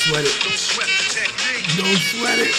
sweat it. Don't sweat the technique. Don't sweat it.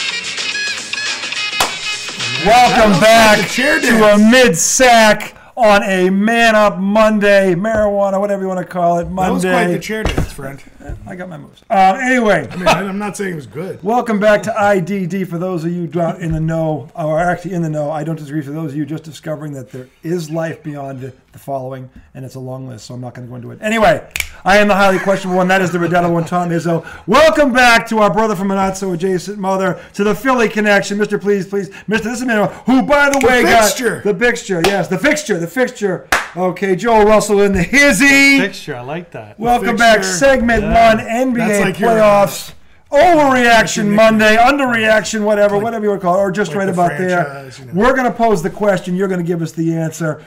Welcome back to a mid-sack on a Man-Up Monday, marijuana, whatever you want to call it, Monday. That was quite the chair dance, friend. I got my moves. Anyway. I mean, I'm not saying it was good. Welcome back to IDD. For those of you not in the know, or actually in the know, I don't disagree. For those of you just discovering that there is life beyond the following, and it's a long list, so I'm not going to go into it. Anyway, I am the highly questionable one. That is the Redoubtable one, Tom Izzo. Welcome back to our brother from a not-so-adjacent mother, to the Philly connection. Mr. Please, Mr. This is man who, by the way, got the fixture. Yes, the fixture. Okay, Joel Russell in the hizzy. Fixture, I like that. Welcome back, segment 1, NBA playoffs. Overreaction Monday, underreaction, whatever you want to call it, or just right about there. You know. We're going to pose the question. You're going to give us the answer.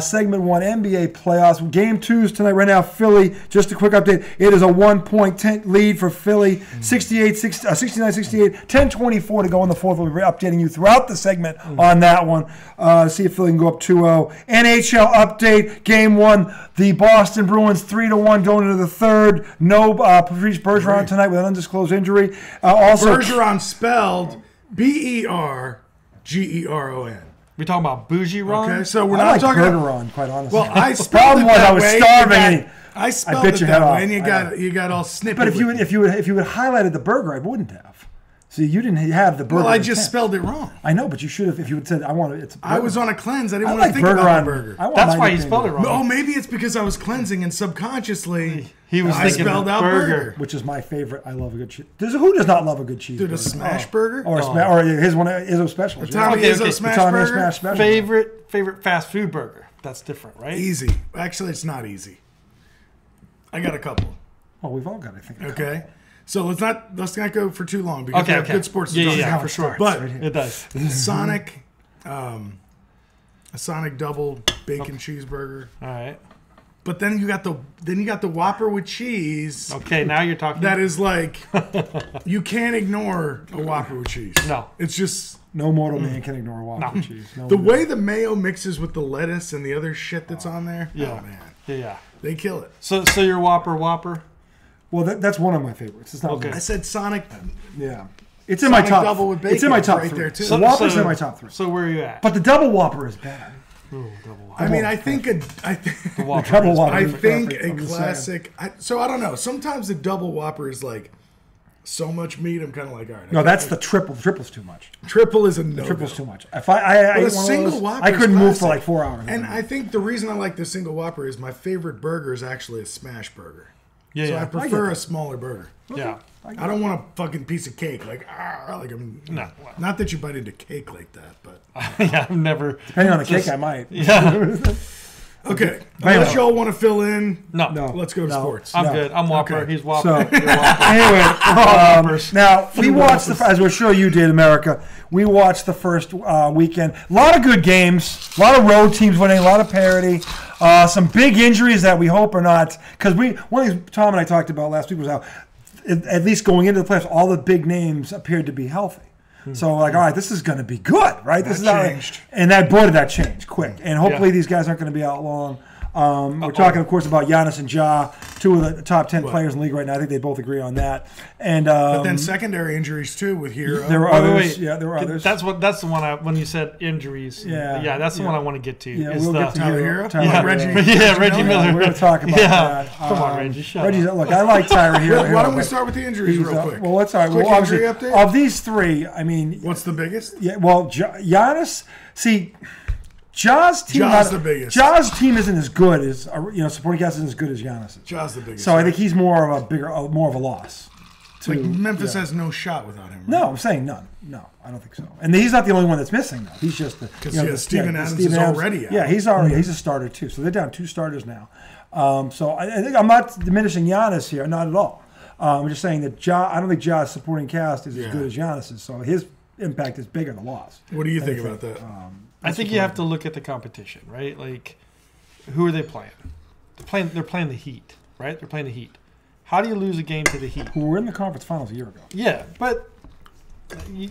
Segment 1, NBA playoffs. Game 2's tonight. Right now, Philly, just a quick update. It is a 1-point lead for Philly, 69-68, 10-24 to go in the fourth. We'll be updating you throughout the segment on that one. See if Philly can go up 2-0. NHL update. Game 1, the Boston Bruins 3-1 going into the third. No Patrice Bergeron tonight with an undisclosed injury. Also, Bergeron spelled Bergeron. We're talking about bougie Ron? Okay, so we're not talking about Bergeron, quite honestly. Well, I spelled it that way. I spelled it that way, and you got all snippy. But if you had highlighted the burger, I wouldn't have. See, you didn't have the burger. Well, I just spelled it wrong. I know, but you should have. If you had said, "I want it," I was on a cleanse. I didn't want to think about the burger. That's why you spelled it wrong. No, maybe it's because I was cleansing and subconsciously he was thinking spelled out burger, which is my favorite. I love a good cheese. Who does not love a good cheeseburger? Dude, a smash burger or his one Izzo special. Tommy Izzo smash burger. Favorite fast food burger. That's different, right? Easy. Actually, it's not easy. I got a couple. Well, we've all got, I think. Okay. So let's not go for too long because we have good sports to talk about. For sure. But it does. Sonic, a Sonic double bacon cheeseburger. All right. But then you got the Whopper with cheese. Okay, now you're talking. That is like you can't ignore a Whopper with cheese. No, it's just no mortal man can ignore a Whopper with cheese. The way the mayo mixes with the lettuce and the other shit that's on there. Yeah, oh, man. Yeah, they kill it. So your Whopper. Well, that's one of my favorites. It's not. Okay. I said Sonic. Yeah, it's in my top. Double with bacon. It's in my top right 3. There too. The Whopper's in my top 3. So where are you at? But the double Whopper is bad. Ooh, double Whopper. I mean, I think a classic. So I don't know. Sometimes the double Whopper is like so much meat. I'm kind of like, all right. No, that's the triple. The triple's too much. Triple is a no. Triple's too much. If I ate one of those, I couldn't move for like 4 hours. And I think the reason I like the single Whopper is my favorite burger is actually a smash burger. Yeah, so I prefer a smaller burger. Okay. Yeah. I don't want a fucking piece of cake. Not that you bite into cake like that, but yeah, I've never. Depending on the cake, I might. Yeah. Okay. Unless y'all want to fill in, no. Let's go to sports. I'm good. I'm Whopper. Okay. He's Whopper. So, anyway, now we watched as we're sure you did, America. We watched the first weekend. A lot of good games. A lot of road teams winning. A lot of parity. Some big injuries that we hope are not. Because one of these Tom and I talked about last week was how, at least going into the playoffs, all the big names appeared to be healthy. So all right, this is going to be good, right? This is changed. And that changed quick. And hopefully these guys aren't going to be out long. We're talking, of course, about Giannis and Ja, 2 of the top 10 players in the league right now. I think they both agree on that. And but then secondary injuries too with Hero. There were others. Yeah, there were others. That's the one when you said injuries. Yeah, that's the one I want to get to. Yeah, we'll get to Hero. Reggie Miller. We're going to talk about that. Come on, Reggie. Shut up. Look, I like Tyler Hero. Why don't we start with the injuries real quick? Well, let's start. Well, obviously, update? Of these 3, I mean, what's the biggest? Yeah, well, Giannis. See. Ja's team the biggest. Ja's team isn't as good as supporting cast isn't as good as Giannis's. Ja's the biggest. So I think he's more of a loss. Like Memphis has no shot without him. Right? No, I'm saying none. No, I don't think so. And he's not the only one that's missing though. He's just Steven Adams is already out. Yeah, he's already he's a starter too. So they're down 2 starters now. So I think I'm not diminishing Giannis here, not at all. I'm just saying that I don't think Ja's supporting cast is as good as Giannis's. So his impact is bigger than the loss. What do you think about that? I think you have to look at the competition, right? Like, who are they playing? They're playing the Heat, right? They're playing the Heat. How do you lose a game to the Heat? Who were in the conference finals a year ago. Yeah, but what do you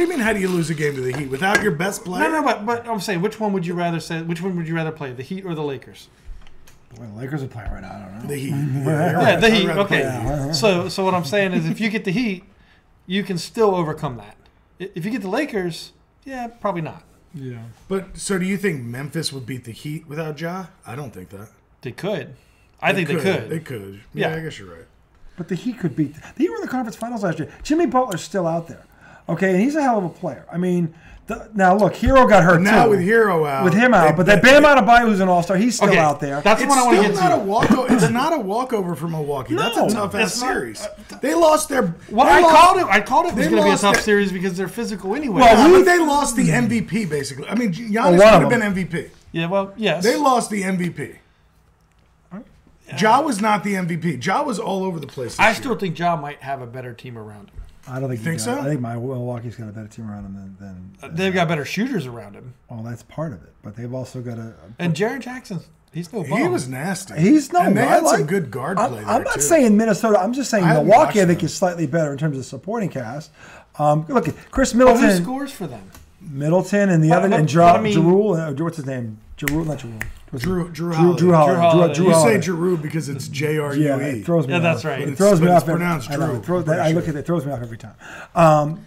mean? How do you lose a game to the Heat without your best player? No. But I'm saying, which one would you rather play, the Heat or the Lakers? Well, the Lakers are playing right now. I don't know. The Heat. Yeah, the Heat. Okay. Yeah. So what I'm saying is, if you get the Heat, you can still overcome that. If you get the Lakers, yeah, probably not. Yeah. But so do you think Memphis would beat the Heat without Ja? I don't think that. They could. I think they could. They could. Yeah, Yeah. I guess you're right. But the Heat could beat. The Heat were in the conference finals last year. Jimmy Butler's still out there. Okay, and he's a hell of a player. I mean, now look, Hero got hurt Now too. with Hero out, With him out, but that Bam Adebayo, who's an all-star, he's still Okay, out there. That's It's what I want to still get not to. a walkover. It's not a walkover for Milwaukee. That's a No, tough ass it's not. series. They lost their. Well, they I lost- called it. I called it was they going to be a lost tough their- series because they're physical anyway. Well, but they lost the MVP basically. I mean, Giannis one could of have been them. MVP. yeah, well, yes. They lost the MVP. Ja was not the MVP. Ja was all over the place. I this still year. think Ja might have a better team around him. I don't think Think so? I think Milwaukee's got a better team around him than They've got better shooters around him. well, that's part of it. But they've also got a. And Jaren Jackson, he's no bum. He was nasty. He's no. And they I had like- some good guard I'm, play there I'm not too. saying Minnesota. I'm just saying I haven't Milwaukee. I watched think them. is slightly better in terms of supporting cast. Look, Chris But who Middleton, scores for them? Middleton, and the But- other, but- and but I mean- Jarul. What's his name? Jarul, not Jarul. Drew Holiday. Drew Holiday. Holiday. Drew You say Holiday. Giroux because it's J-R-U-E. Yeah, it throws me Yeah, off. that's right. It throws me But off. it's pronounced I know, Drew, it throws- I'm pretty I look sure. at it. It throws me off every time.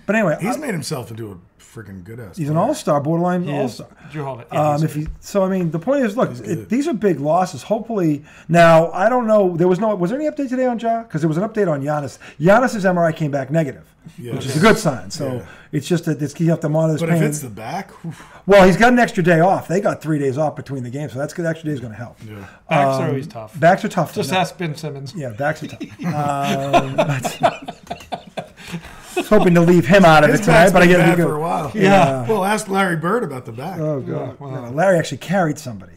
But anyway, He's made himself into a freaking good ass. he's an all-star, borderline He is. all-star. Drew Holiday. Yeah, he's If he, so I mean, the point is, look, good. these are big losses. Hopefully, now I don't know. Was there any update today on Ja? Because there was an update on Giannis. Giannis's MRI came back negative, Yeah. which is a good sign. So Yeah. it's just that you have to monitor his But pain. if it's the back, oof. Well, he's got an extra day off. They got 3 days off between the games, so that's good. Extra day is going to help. yeah. Backs are always tough. Backs are tough. Just ask Ben Simmons. Yeah, backs are tough. I was hoping to leave him out of it His tonight, back's but I been got to bad be for good. a while. Yeah. Well, ask Larry Bird about the back. Oh god, wow. No, Larry actually carried somebody.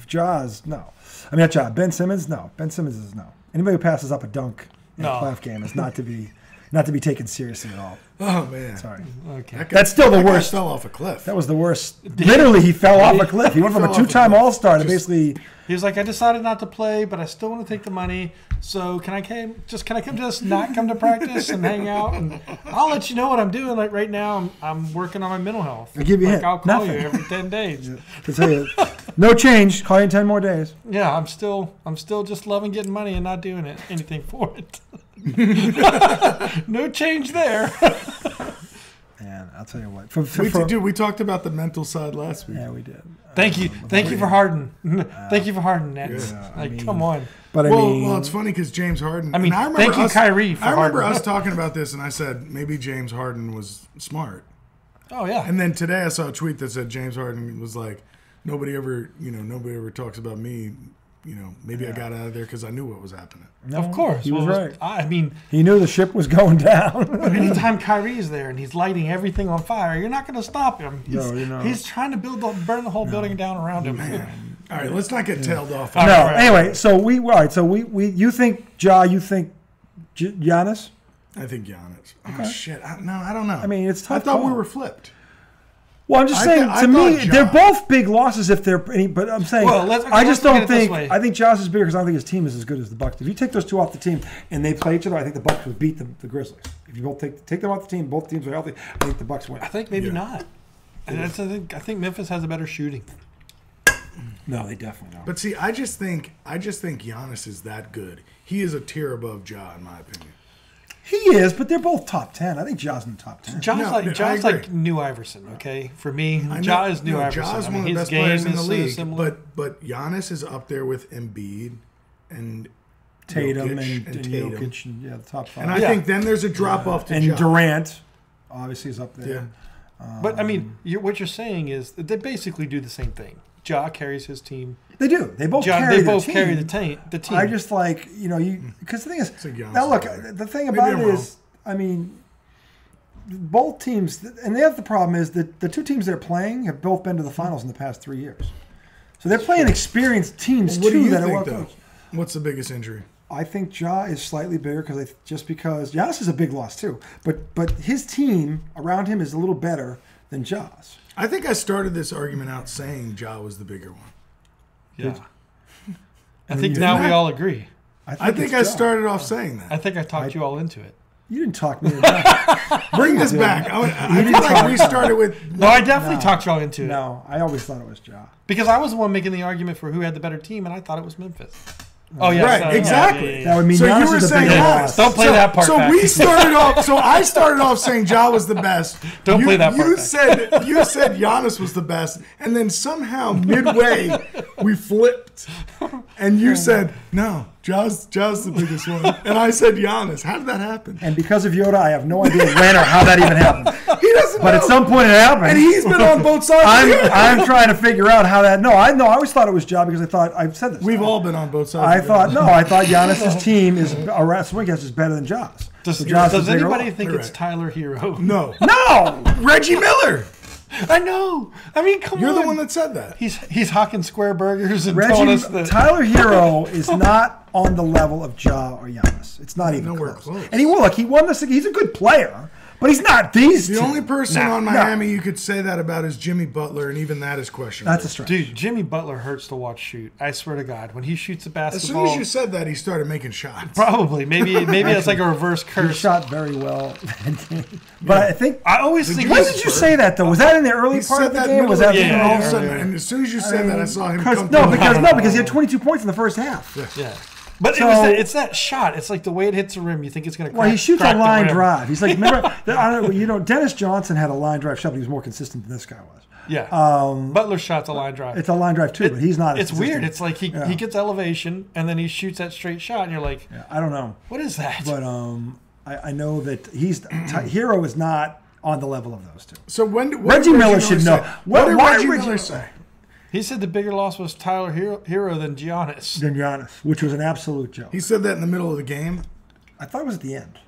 Jaws, no. I mean, not Jaws. Ben Simmons, no. Ben Simmons is no. Anybody who passes up a dunk in No. a playoff game is not to be taken seriously at all. Oh man, Sorry, Okay. That guy- that's still the that guy worst. Fell off a cliff. That was the worst. Literally, he fell off a cliff. He went from fell a off a two-time cliff. All-Star to Just- basically. He was like, I decided not to play, but I still want to take the money. So can I come to this, not come to practice and hang out? And I'll let you know what I'm doing. Like right now, I'm working on my mental health. I'll give you a like hint. I'll call Nothing. you every 10 days. To tell you, no change. Call you in 10 more days. Yeah, I'm still just loving getting money and not doing anything for it. No change there. And I'll tell you what. Dude, we talked about the mental side last week. Yeah, we did. Thank you for Harden. Thank you for Harden, Nets. Yeah, I mean, come on. But I Well, mean, it's funny because James Harden. I mean, and thank you, Kyrie, for I remember Harden. us talking about this, and I said maybe James Harden was smart. Oh yeah. And then today I saw a tweet that said James Harden was like, nobody ever talks about me. Maybe I got out of there because I knew what was happening. Of course. he was right. I mean, he knew the ship was going down. anytime Kyrie is there and he's lighting everything on fire, you're not going to stop him. No, you're not. He's trying to burn the whole building down around him. All right, let's not get tailed off. All No. right. Anyway, so you think Ja? You think Giannis? I think Giannis. Oh shit! I don't know. I mean, it's tough I thought we call. were flipped. Well, I'm just I saying. thi- I To me, thought Ja. they're both big losses if they're any. But I'm saying, Well, I just let's look don't at it this think. way. I think Josh is bigger because I don't think his team is as good as the Bucks. If you take those two off the team and they play each other, I think the Bucks would beat the Grizzlies. If you both take them off the team, both teams are healthy. I think the Bucks win. I think maybe Yeah. not. And I think Memphis has a better shooting. No, they definitely don't. But see, I just think Giannis is that good. He is a tier above Ja, in my opinion. He is, but they're both top 10. I think Ja's in the top 10. Ja's No, I Ja's agree. like new Iverson. Okay, for me, I know- Ja is new no, Iverson. Ja's I mean, one of the his best game players in is the so league, similar. but Giannis is up there with Embiid and Tatum Jokic and Tatum. Jokic and the top five. And I Yeah. think then there's a drop off to and Ja. Durant, obviously, is up there. Yeah. But I mean, what you're saying is that they basically do the same thing. Ja carries his team. They do. They both Ja, carry they their both team. carry the team. I just like, because the thing is, think Giannis now look, is better. the thing Maybe about I'm it wrong. is, I mean, both teams, and the other problem is that the two teams they're playing have both been to the finals in the past 3 years. So they're playing experienced teams What do too you that are think, well though? coached. What's the biggest injury? I think Ja is slightly bigger because Giannis is a big loss too, but his team around him is a little better than Ja's. I think I started this argument out saying Ja was the bigger one. Yeah. I mean, think you now didn't we I? all agree. I think it's I Ja. started off saying I that. think I talked you all into it. You didn't talk me into that. Bring this back. I feel like we started with. No, I definitely talked y'all into it. No, I always thought it was Ja. Because I was the one making the argument for who had the better team, and I thought it was Memphis. Oh yeah, Right, exactly. That would mean So Giannis you were is a saying bigger Giannis. loss. Don't play that part So back. we started off. So I started off saying Ja was the best. Don't play that part You back. said Giannis was the best, and then somehow midway we flipped, and you said no. Ja's the biggest one, and I said Giannis. How did that happen? And because of Yoda, I have no idea when or how that even happened. He doesn't. But know. at some point it happened. and he's been on both sides. I'm trying to figure out how that. No, I always thought it was Ja because I thought I've said this. We've all been on both sides. I of it. thought Giannis's team is around swing guess is better than Ja's. Does, So Ja's does is bigger anybody off. think it's Correct. Tyler Hero? No, No, Reggie Miller. I know. I mean, come You're on. the one that said that. He's hawking square burgers and telling us that. Tyler Hero is not on the level of Ja or Giannis. It's not even Nowhere close. close. And he won this. He's a good player, but he's not these. The two. only person Nah, on no. Miami you could say that about is Jimmy Butler, and even that is questionable. That's a stretch. Dude, Jimmy Butler hurts to watch shoot. I swear to God, when he shoots a As basketball, soon as you said that, he started making shots. probably maybe it's like a reverse He curse. shot very well that game. But I think. I always think. When did you say that though? Was that in the early He part said of the that game? Was that middle of the game, Yeah, all of a sudden, earlier. and as soon as you said that, I saw him come because he had 22 points in the first half. Yeah. But So- it's that shot. It's like the way it hits the rim. You think it's going to crack. Well, he shoots a crack the line rim. drive. He's like, remember, I don't, Dennis Johnson had a line drive shot, but he was more consistent than this guy was. Yeah. Butler's shot's a line drive. It's a line drive too, but he's not. as It's weird. consistent. It's like he gets elevation and then he shoots that straight shot, and you're like, Yeah, I don't know, what is that? but I know that Hero is not on the level of those two. So what Reggie did Miller should know. say? What did Why Reggie Reggie- Miller say? He said the bigger loss was Tyler Hero than Giannis. Than Giannis, which was an absolute joke. He said that in the middle of the game. I thought it was at the end.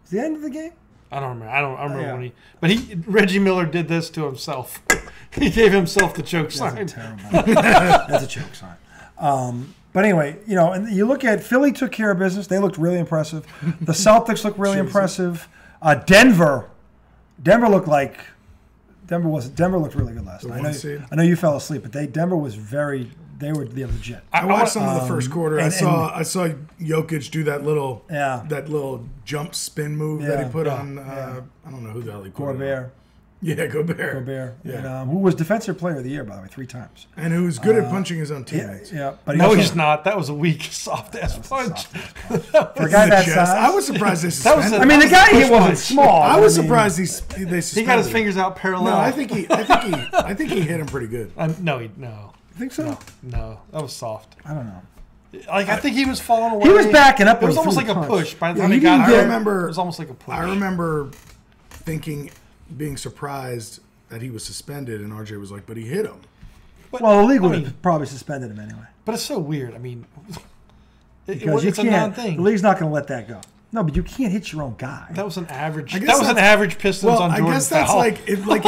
Was the end of the game? I don't remember. I don't remember Yeah. when Reggie Miller did this to himself. He gave himself the choke sign. That's terrible. That's a choke sign. But anyway, and you look at Philly took care of business. They looked really impressive. The Celtics looked really impressive. Denver looked like Denver looked really good last night. one seed? I know you fell asleep, but Denver was they were legit. I watched some of the first quarter. I and- saw Jokic do that little jump spin move that he put on. I don't know who the hell he put it on. Gobert. Yeah, Gobert. Yeah. And, who was Defensive Player of the Year, by the way, 3 times. And who's good at punching his own teammates. Yeah, but No, also- he's not. That was a weak, soft ass punch. For a guy In the that chest. size. I was surprised they That was suspended. a- I mean, the guy he wasn't punch. small. I was mean, surprised they suspended. He got his fingers out parallel. No, I think he hit him pretty good. No. I think so. No, that was soft. I don't know. Like I think he was falling away. He was backing up It was when he almost threw like the a punch. push. By the Yeah, time he he got didn't there, get- remember- it was almost like a push. I remember being surprised that he was suspended, and RJ was like, "But he hit him." Well, the league I would mean, have probably suspended him anyway. But it's so weird. I mean, Because it's a you can't. non-thing. The league's not going to let that go. No, but you can't hit your own guy. That was an average. I guess That was an that's- average Pistons Well, on I Jordan guess that's foul. like if It was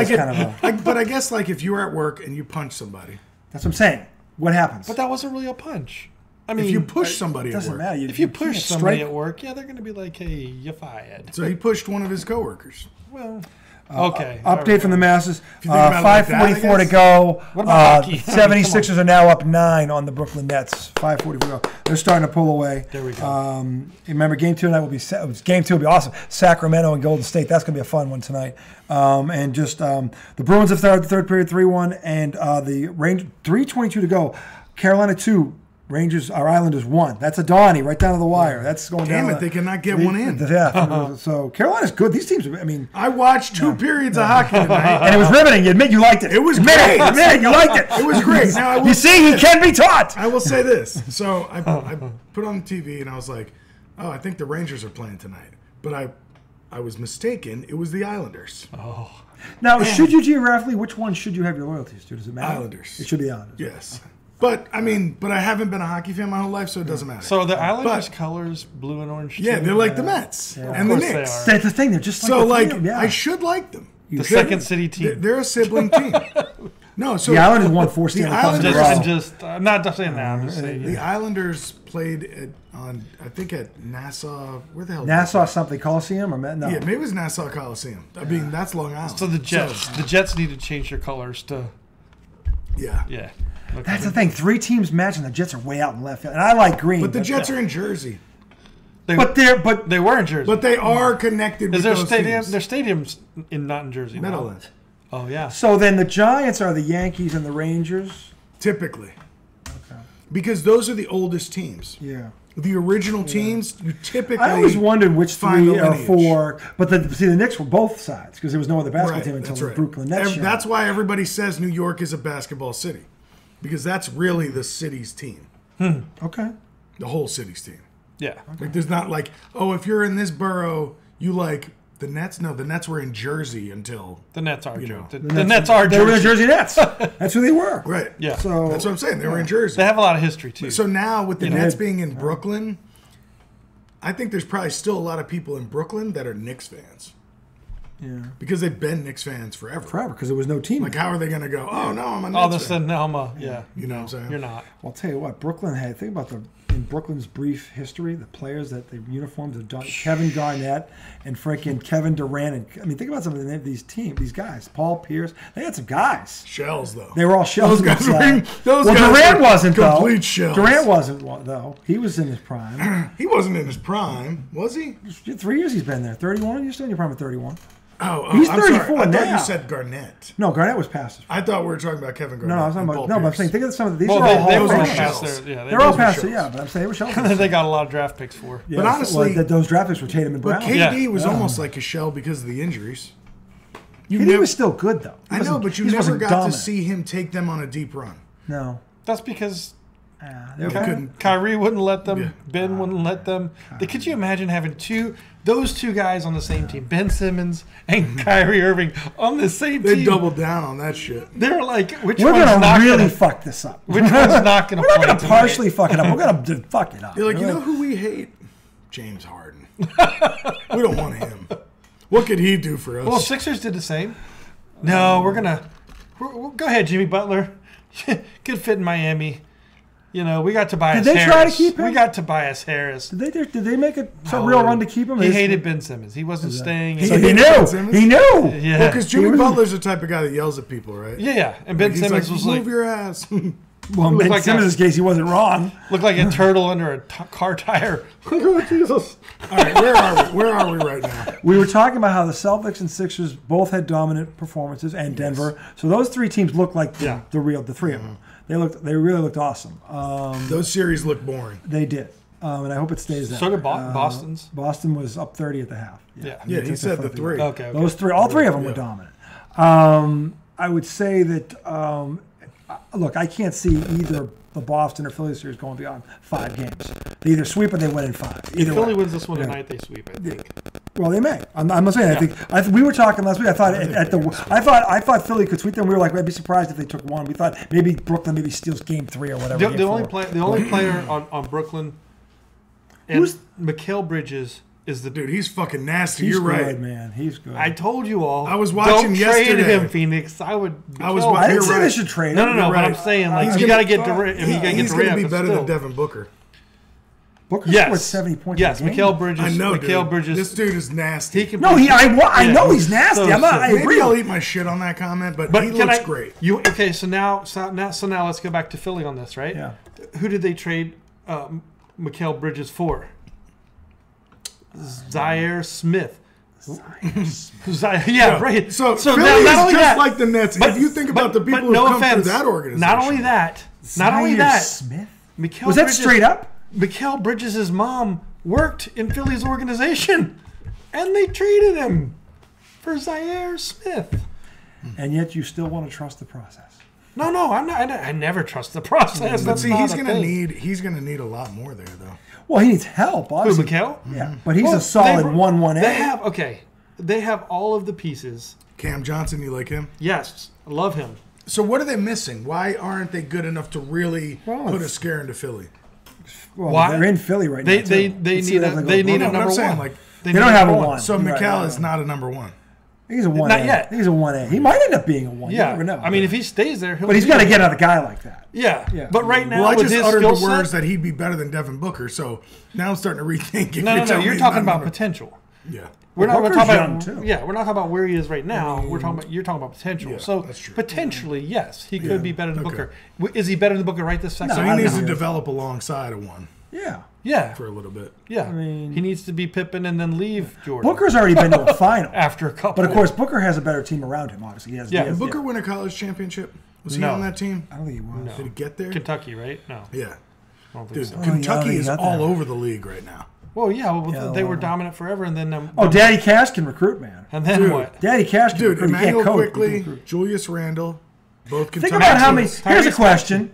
kind of but I guess like if you were at work and you punch somebody, That's what I'm saying. What happens? But that wasn't really a punch. I mean, if you push somebody it at doesn't work, matter. if you push can't somebody strike- at work, yeah, they're going to be like, "Hey, you're fired." so he pushed one of his coworkers. Well, okay. Update from the masses. you think about it like that, I 5:44 to guess. go. What about hockey? 76ers are now up 9 on the Brooklyn Nets. 5:44 to go. They're starting to pull away. There we go. Remember, game 2 tonight will be game 2 will be awesome. Sacramento and Golden State. That's going to be a fun one tonight. And just the Bruins have started the third period 3-1, and the Rangers 3:22 to go. Carolina 2. Rangers, our Islanders 1. That's a Donnie right down to the wire. That's going Damn down. it, they cannot get one in. Yeah. So Carolina's good. These teams, I mean, I watched 2 periods of hockey tonight. and it was riveting. You admit you liked it. It was Admit great. it. Admit it. You liked it. It was great. Now I will You see, he can be taught. I will say this. So I put on the TV and I was like, "Oh, I think the Rangers are playing tonight." But I was mistaken. It was the Islanders. Now, should you geographically, which one should you have your loyalties to? Does it matter? Islanders. It should be the Islanders. Yes. But I haven't been a hockey fan my whole life, so it doesn't matter. So the Islanders' But- colors, blue and orange. yeah, too? they're like the Mets and the course they Knicks. are. That's the thing. They're just like So the like, team. Yeah. I should like them. the should. second city team. They're a sibling team. No, so The Islanders won 4 the Stanley Cups in a Islanders- row. I'm not just saying that. I'm just saying. the Islanders played at Nassau. Where the hell? Nassau something Coliseum or no? Yeah, maybe it was Nassau Coliseum. I mean, that's Long Island. So the Jets need to change their colors to Yeah. Okay. That's the thing. 3 teams matching. The Jets are way out in left field, and I like green. But the Jets are in Jersey. They But were in Jersey. But they are connected with those teams. Their stadium's not in Jersey. No. Meadowlands. Oh yeah. so then the Giants are the Yankees and the Rangers. Typically. Okay. Because those are the oldest teams. Yeah. The original teams, you typically. I always wondered which find three the or lineage. four, but the Knicks were both sides because there was no other basketball team until that's the right. Brooklyn Nets. showed That's up. why everybody says New York is a basketball city. Because that's really the city's team. Okay. The whole city's team. Yeah. Like, there's not like, oh, if you're in this borough, you like the Nets. No, the Nets were in Jersey until. The Nets are You know, Jersey. The Nets are They were the Jersey. Jersey Nets. That's who they were. Right. Yeah. So That's what I'm saying. They were in Jersey. They have a lot of history too. So now with the know, Nets being in Brooklyn, I think there's probably still a lot of people in Brooklyn that are Knicks fans. Yeah. Because they've been Knicks fans forever. Because there was no team. Like, how are they going to go, oh, no, I'm a Nets all of a fan. sudden now yeah. You know what I'm saying? You're not. Well, I'll tell you what, Brooklyn had. Think about in Brooklyn's brief history, the players that the uniforms of Kevin Garnett and freaking Kevin Durant. And I mean, think about some of these guys. Paul Pierce. They had some guys. Shells, though. They were all shells. Those guys were those well, guys Durant were wasn't though. complete shells. Durant wasn't though. He was in his prime. He wasn't in his prime, was he? 3 years he's been there. 31. You're still in your prime at 31. Oh, He's I'm 34 sorry. I thought now. you said Garnett. No, Garnett was past his. I thought we were talking about Kevin Garnett. No, I was talking and about Paul but I'm Pierce. saying think of some of these. Well, are all they Hall of were Famers. past shells. their, yeah, They're all were past shells. it, yeah. But I'm saying they were shells. they got a lot of draft picks for. Yeah, But honestly- those draft picks were Tatum and But Brown. KD Yeah. was almost like a shell because of the injuries. KD was still good though. I know, but you he never wasn't got dominant. to see him take them on a deep run. No. That's because They were couldn't. Kyrie wouldn't let them. Yeah. Ben wouldn't let them. Could you imagine having those two guys on the same team, Ben Simmons and Kyrie Irving, on the same They team? doubled down on that shit. They're like, which We're one's gonna not really gonna, fuck this up. which one's not gonna We're not play gonna tonight? partially fuck it up. We're gonna fuck it up. You're like, you know who we hate? James Harden. We don't want him. What could he do for us? Well, Sixers did the same. No, we're go ahead, Jimmy Butler. Good fit in Miami. You know, we got Tobias Did they Harris. try to keep him? We got Tobias Harris. Did they make a real run to keep him? He hated Ben Simmons. He wasn't staying. He So he hated knew. Ben Simmons? He knew. Yeah. Well, because Jimmy He was- Butler's the type of guy that yells at people, right? Yeah. And Ben He's Simmons like, was move like, your ass. Well, in looked Ben like Simmons' case, he wasn't wrong. looked like a turtle under a car tire. Oh, Jesus. All right, where are we? Where are we right now? We were talking about how the Celtics and Sixers both had dominant performances, and Denver. So those three teams looked like the three of them. They really looked awesome. Those series look boring. They did, and I hope it stays that. So did way. Boston's. Boston was up 30 at the half. Yeah. Yeah, They he took said the flipping. three. Okay. Those three, all three of them were dominant. I would say that. Look, I can't see either the Boston or Philly series going beyond 5 games. They either sweep or they win in 5. Either Philly way. wins this one tonight. They sweep, I think. Well, they may. I'm not saying. I think we were talking last week. I thought Philly could sweep them. We were like, I'd be surprised if they took one. We thought maybe Brooklyn maybe steals game 3 or whatever. The only player on Brooklyn, and Who's- Mikal Bridges is the Dude, he's fucking nasty. He's You're good, right. man. He's good. I told you all. I was watching don't yesterday. trade him, Phoenix. I I was Mikal- wa- I didn't You're say right. they should trade No, him. no. You're But I'm right. saying, like, He's you gonna- got to get Durant. If you got to get He's going to Durant, be but better still. than Devin Booker. Booker Yes. scored 70 points. Yes, a game. Mikal Bridges. I know, Mikal dude. Bridges. This dude is nasty. He can. No, I know he's nasty. So I'm not. I sick. agree. Maybe I'll eat my shit on that comment, but he looks great. Okay, so now let's go back to Philly on this, right? Yeah. Who did they trade Mikal Bridges for? Zaire Smith. Yeah, right. So now, Philly is not only just that, like the Nets. If you think about the people who no come offense, through that organization. Not only that. Zaire Smith. Mikal Was that Bridges, straight up? Mikal Bridges' mom worked in Philly's organization, and they traded him for Zaire Smith. And yet you still want to trust the process. No, I'm not. I never trust the process. But That's see, not he's a gonna thing. need a lot more there though. Well, he needs help, Who, obviously. Mikal? Yeah, but he's Well, a solid they- 1-1A. They have all of the pieces. Cam Johnson, you like him? Yes, I love him. So what are they missing? Why aren't they good enough to really put a scare into Philly? Well, Why? they're in Philly right They now. too. they Let's see need if a they they go- need no, a but I'm number saying, one. like, They They need don't have a number one. So Right, Mikal right, is not a number one. He's a 1A. Not yet. He's a 1A. He might end up being a 1. Yeah, You never know. I mean, if he stays there, but he's got to get out a guy like that. Yeah. Yeah. But right now, Well, I with just his uttered the skill words set, that he'd be better than Devin Booker. So now I'm starting to rethink. If no. telling me You're he's talking not about number- potential. Yeah. We're not Booker's talking young, about too. yeah. We're not talking about where he is right now. You're talking about potential. Yeah, so that's true. potentially, yes, he could be better than okay. Booker. Is he better than Booker right this second? So No, he I needs know. to develop alongside of one. Yeah. for a little bit. Yeah. I mean, he needs to be Pippen and then leave Jordan. Booker's already been to a final. After a couple. But, of course, Booker has a better team around him, obviously. He has, Did Booker win a college championship? Was he on that team? I don't think he was. Did he get there? Kentucky, right? No. Yeah. I don't think Dude, so. Kentucky is all over the league right now. Well, they were dominant forever, and then Daddy Cash can recruit, man. and then what? Daddy Cash can recruit. He can't Emmanuel coach. Quickly, Julius Randle, both Kentucky. Think about how many. Here's a question.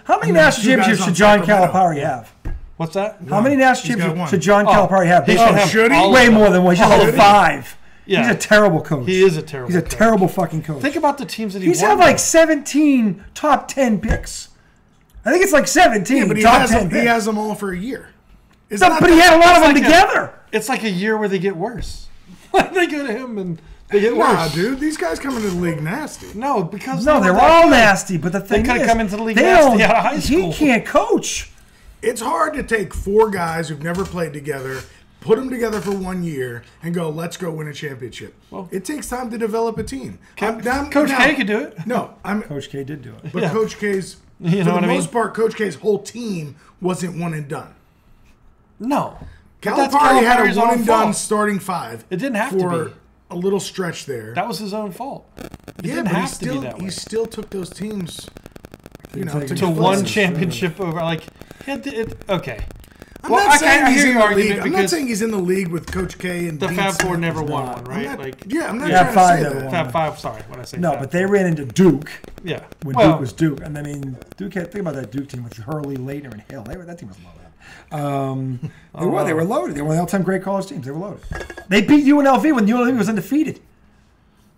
How many national championships should John Calipari have? What's that? How many national He's got championships one. should John Calipari have? He should have Way more than one. He should have 5. Yeah. He's a terrible coach. He is a terrible He's a coach. terrible fucking coach. Think about the teams that He's won. had like 17 top 10 picks. I think it's like 17 Yeah, but top 10 picks. he has them all for a year. But he had a lot of them together. It's like a year where they get worse. They go to him and they get Nah, worse. dude, these guys come into the league nasty. No, because No, they're all nasty. But the thing could is, have come into the league they nasty don't- out of high school. He can't coach. It's hard to take 4 guys who've never played together, put them together for 1 year, and go, let's go win a championship. Well, it takes time to develop a team. Coach K could do it. No, Coach K did do it. but Coach K's, You for know the what I mean? most part, Coach K's whole team wasn't one and done. No. But that's Calipari had Calipari's a one own and done fault. starting 5. It didn't have to for be. a little stretch there. That was his own fault. It didn't but have to be that way. he still took those teams, To one championship over, okay. I'm not saying he's in the league. argument I'm not because saying he's in the league with Coach K and the Dean Fab Four Smith. never won one, right? I'm not Like trying Fab to Five say never that. won. Fab Five. Sorry, when I say No, Fab but they ran into Duke. Yeah. When Well, Duke was Duke. And I mean, Duke had, think about that Duke team with Hurley, Leitner, and Hill. That team was loaded. They were loaded. They were the all-time great college teams. They were loaded. They beat UNLV when UNLV was undefeated.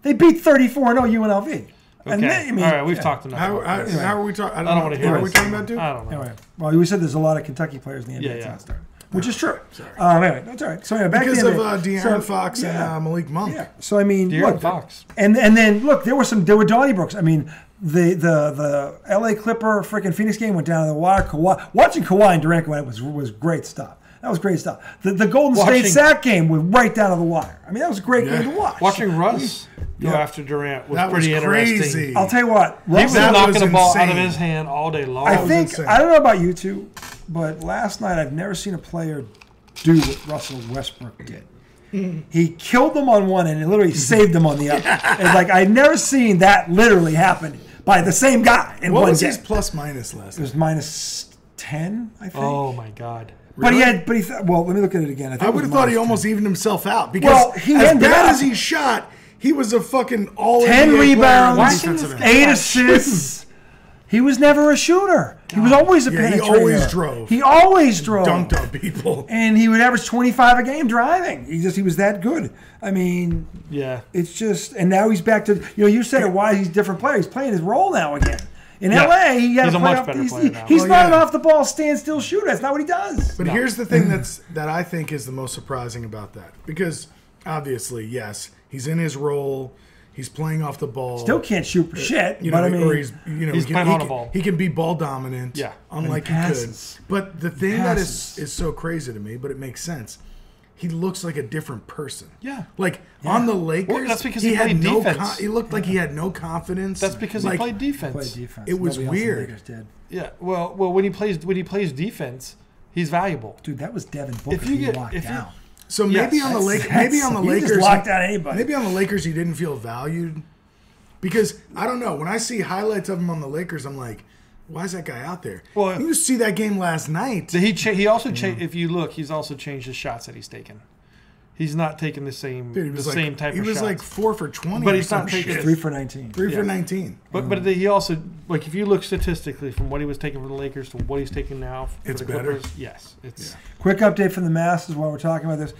They beat 34-0 UNLV. And okay. All right, we've talked enough. How about this. are we talking? I don't want to hear What are it. we talking about, dude? I don't know. Anyway, well, we said there's a lot of Kentucky players in the NBA Yeah. started, which is true. Anyway, that's all right. So anyway, back Because to of the NBA. De'Aaron Fox and Malik Monk. Yeah. So I mean, De'Aaron look, Fox. and then look, there were Donnybrooks. I mean, the LA Clipper freaking Phoenix game went down to the wire. Watching Kawhi and Durant go at it was great stuff. That was great stuff. The Golden State Sac game was right down to the wire. I mean, that was a great game to watch. Watching Russ go after Durant was That pretty was interesting. crazy. I'll tell you what, He was That knocking was the ball out of insane. his hand all day long. I think insane. I don't know about you two, but last night I've never seen a player do what Russell Westbrook did. He killed them on one end and literally saved them on the other. It's like I've never seen that literally happen by the same guy in What one was game. his plus minus last It was minus 10, I think. Oh my God. But he had, well, let me look at it again. I think would it have was thought he minus almost 10. evened himself out because Well, he as ended bad up- as he shot, he was a fucking all 10 NBA rebounds, player on the defensive end. 8 assists. He was never a shooter. He was always a Yeah, he penetrator. always drove. He always drove. Dunked on people. And he would average 25 a game driving. He was that good. I mean, Yeah. it's just, and now he's back to, you said it, why he's a different player. He's playing his role now again. In Yeah. LA, he had He's to a play much off, better he's, player now. he's Oh, not an yeah. off the ball standstill shooter. That's not what he does. But here's the thing that I think is the most surprising about that. Because obviously, yes, he's in his role. He's playing off the ball. Still can't shoot for shit. You know, but I mean, or he's He's playing on the ball. He can be ball dominant. Yeah. Unlike he passes. could. But the thing that Passes. is so crazy to me, but it makes sense. He looks like a different person. Yeah. Like on the Lakers, Well, that's because he had played no defense. he looked like he had no confidence. That's because like, he played defense. play defense. It was Nobody else in the weird. Lakers did. Yeah. Well, when he plays defense, he's valuable. Dude, that was Devin Booker. If you he get- locked if you- down. So maybe Yes. on the Lakers, maybe on the He Lakers, just locked down anybody. Maybe on the Lakers, he didn't feel valued because I don't know. When I see highlights of him on the Lakers, I'm like, why is that guy out there? Well, you see that game last night. He also if you look, he's also changed the shots that he's taken. He's not taking the same Dude, he was same like, type he of was shots. like 4 for 20. But or he's not some taking shit. 3 for 19. 3 Yeah. for 19. But he also, like, if you look statistically from what he was taking from the Lakers to what he's taking now for It's the better. Clippers, yes, it's Quick update from the Masters while we're talking about this.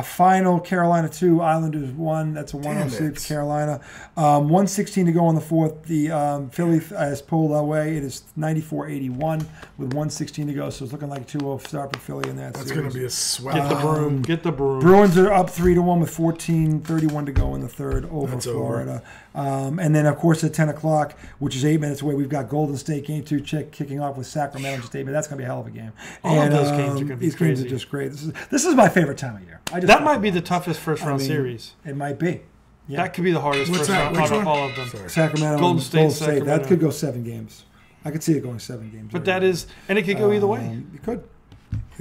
Final Carolina 2, Islanders 1. That's a 1-0 sweep for Carolina. 1:16 to go on the fourth. The Philly has pulled away. It is 94-81 with 1:16 to go. So it's looking like a 2-0 start for Philly in that That's series. going to be a sweat. get the broom, get the broom. Bruins are up 3-1 with 14:31 to go in the third over That's Florida. And then, of course, at 10 o'clock, which is 8 minutes away, we've got Golden State Game 2 kicking off with Sacramento just 8 minutes. That's going to be a hell of a game. All of those games are gonna be these crazy. games are just great. This is my favorite time of year. That might be the toughest first round series. It might be. Yeah. That could be the hardest What's first that? round Which out of one? all of them. Sorry. Sacramento, Golden and State, Golden State. Sacramento. That could go 7 games. I could see it going 7 games. But that is, and it could go either way. It could.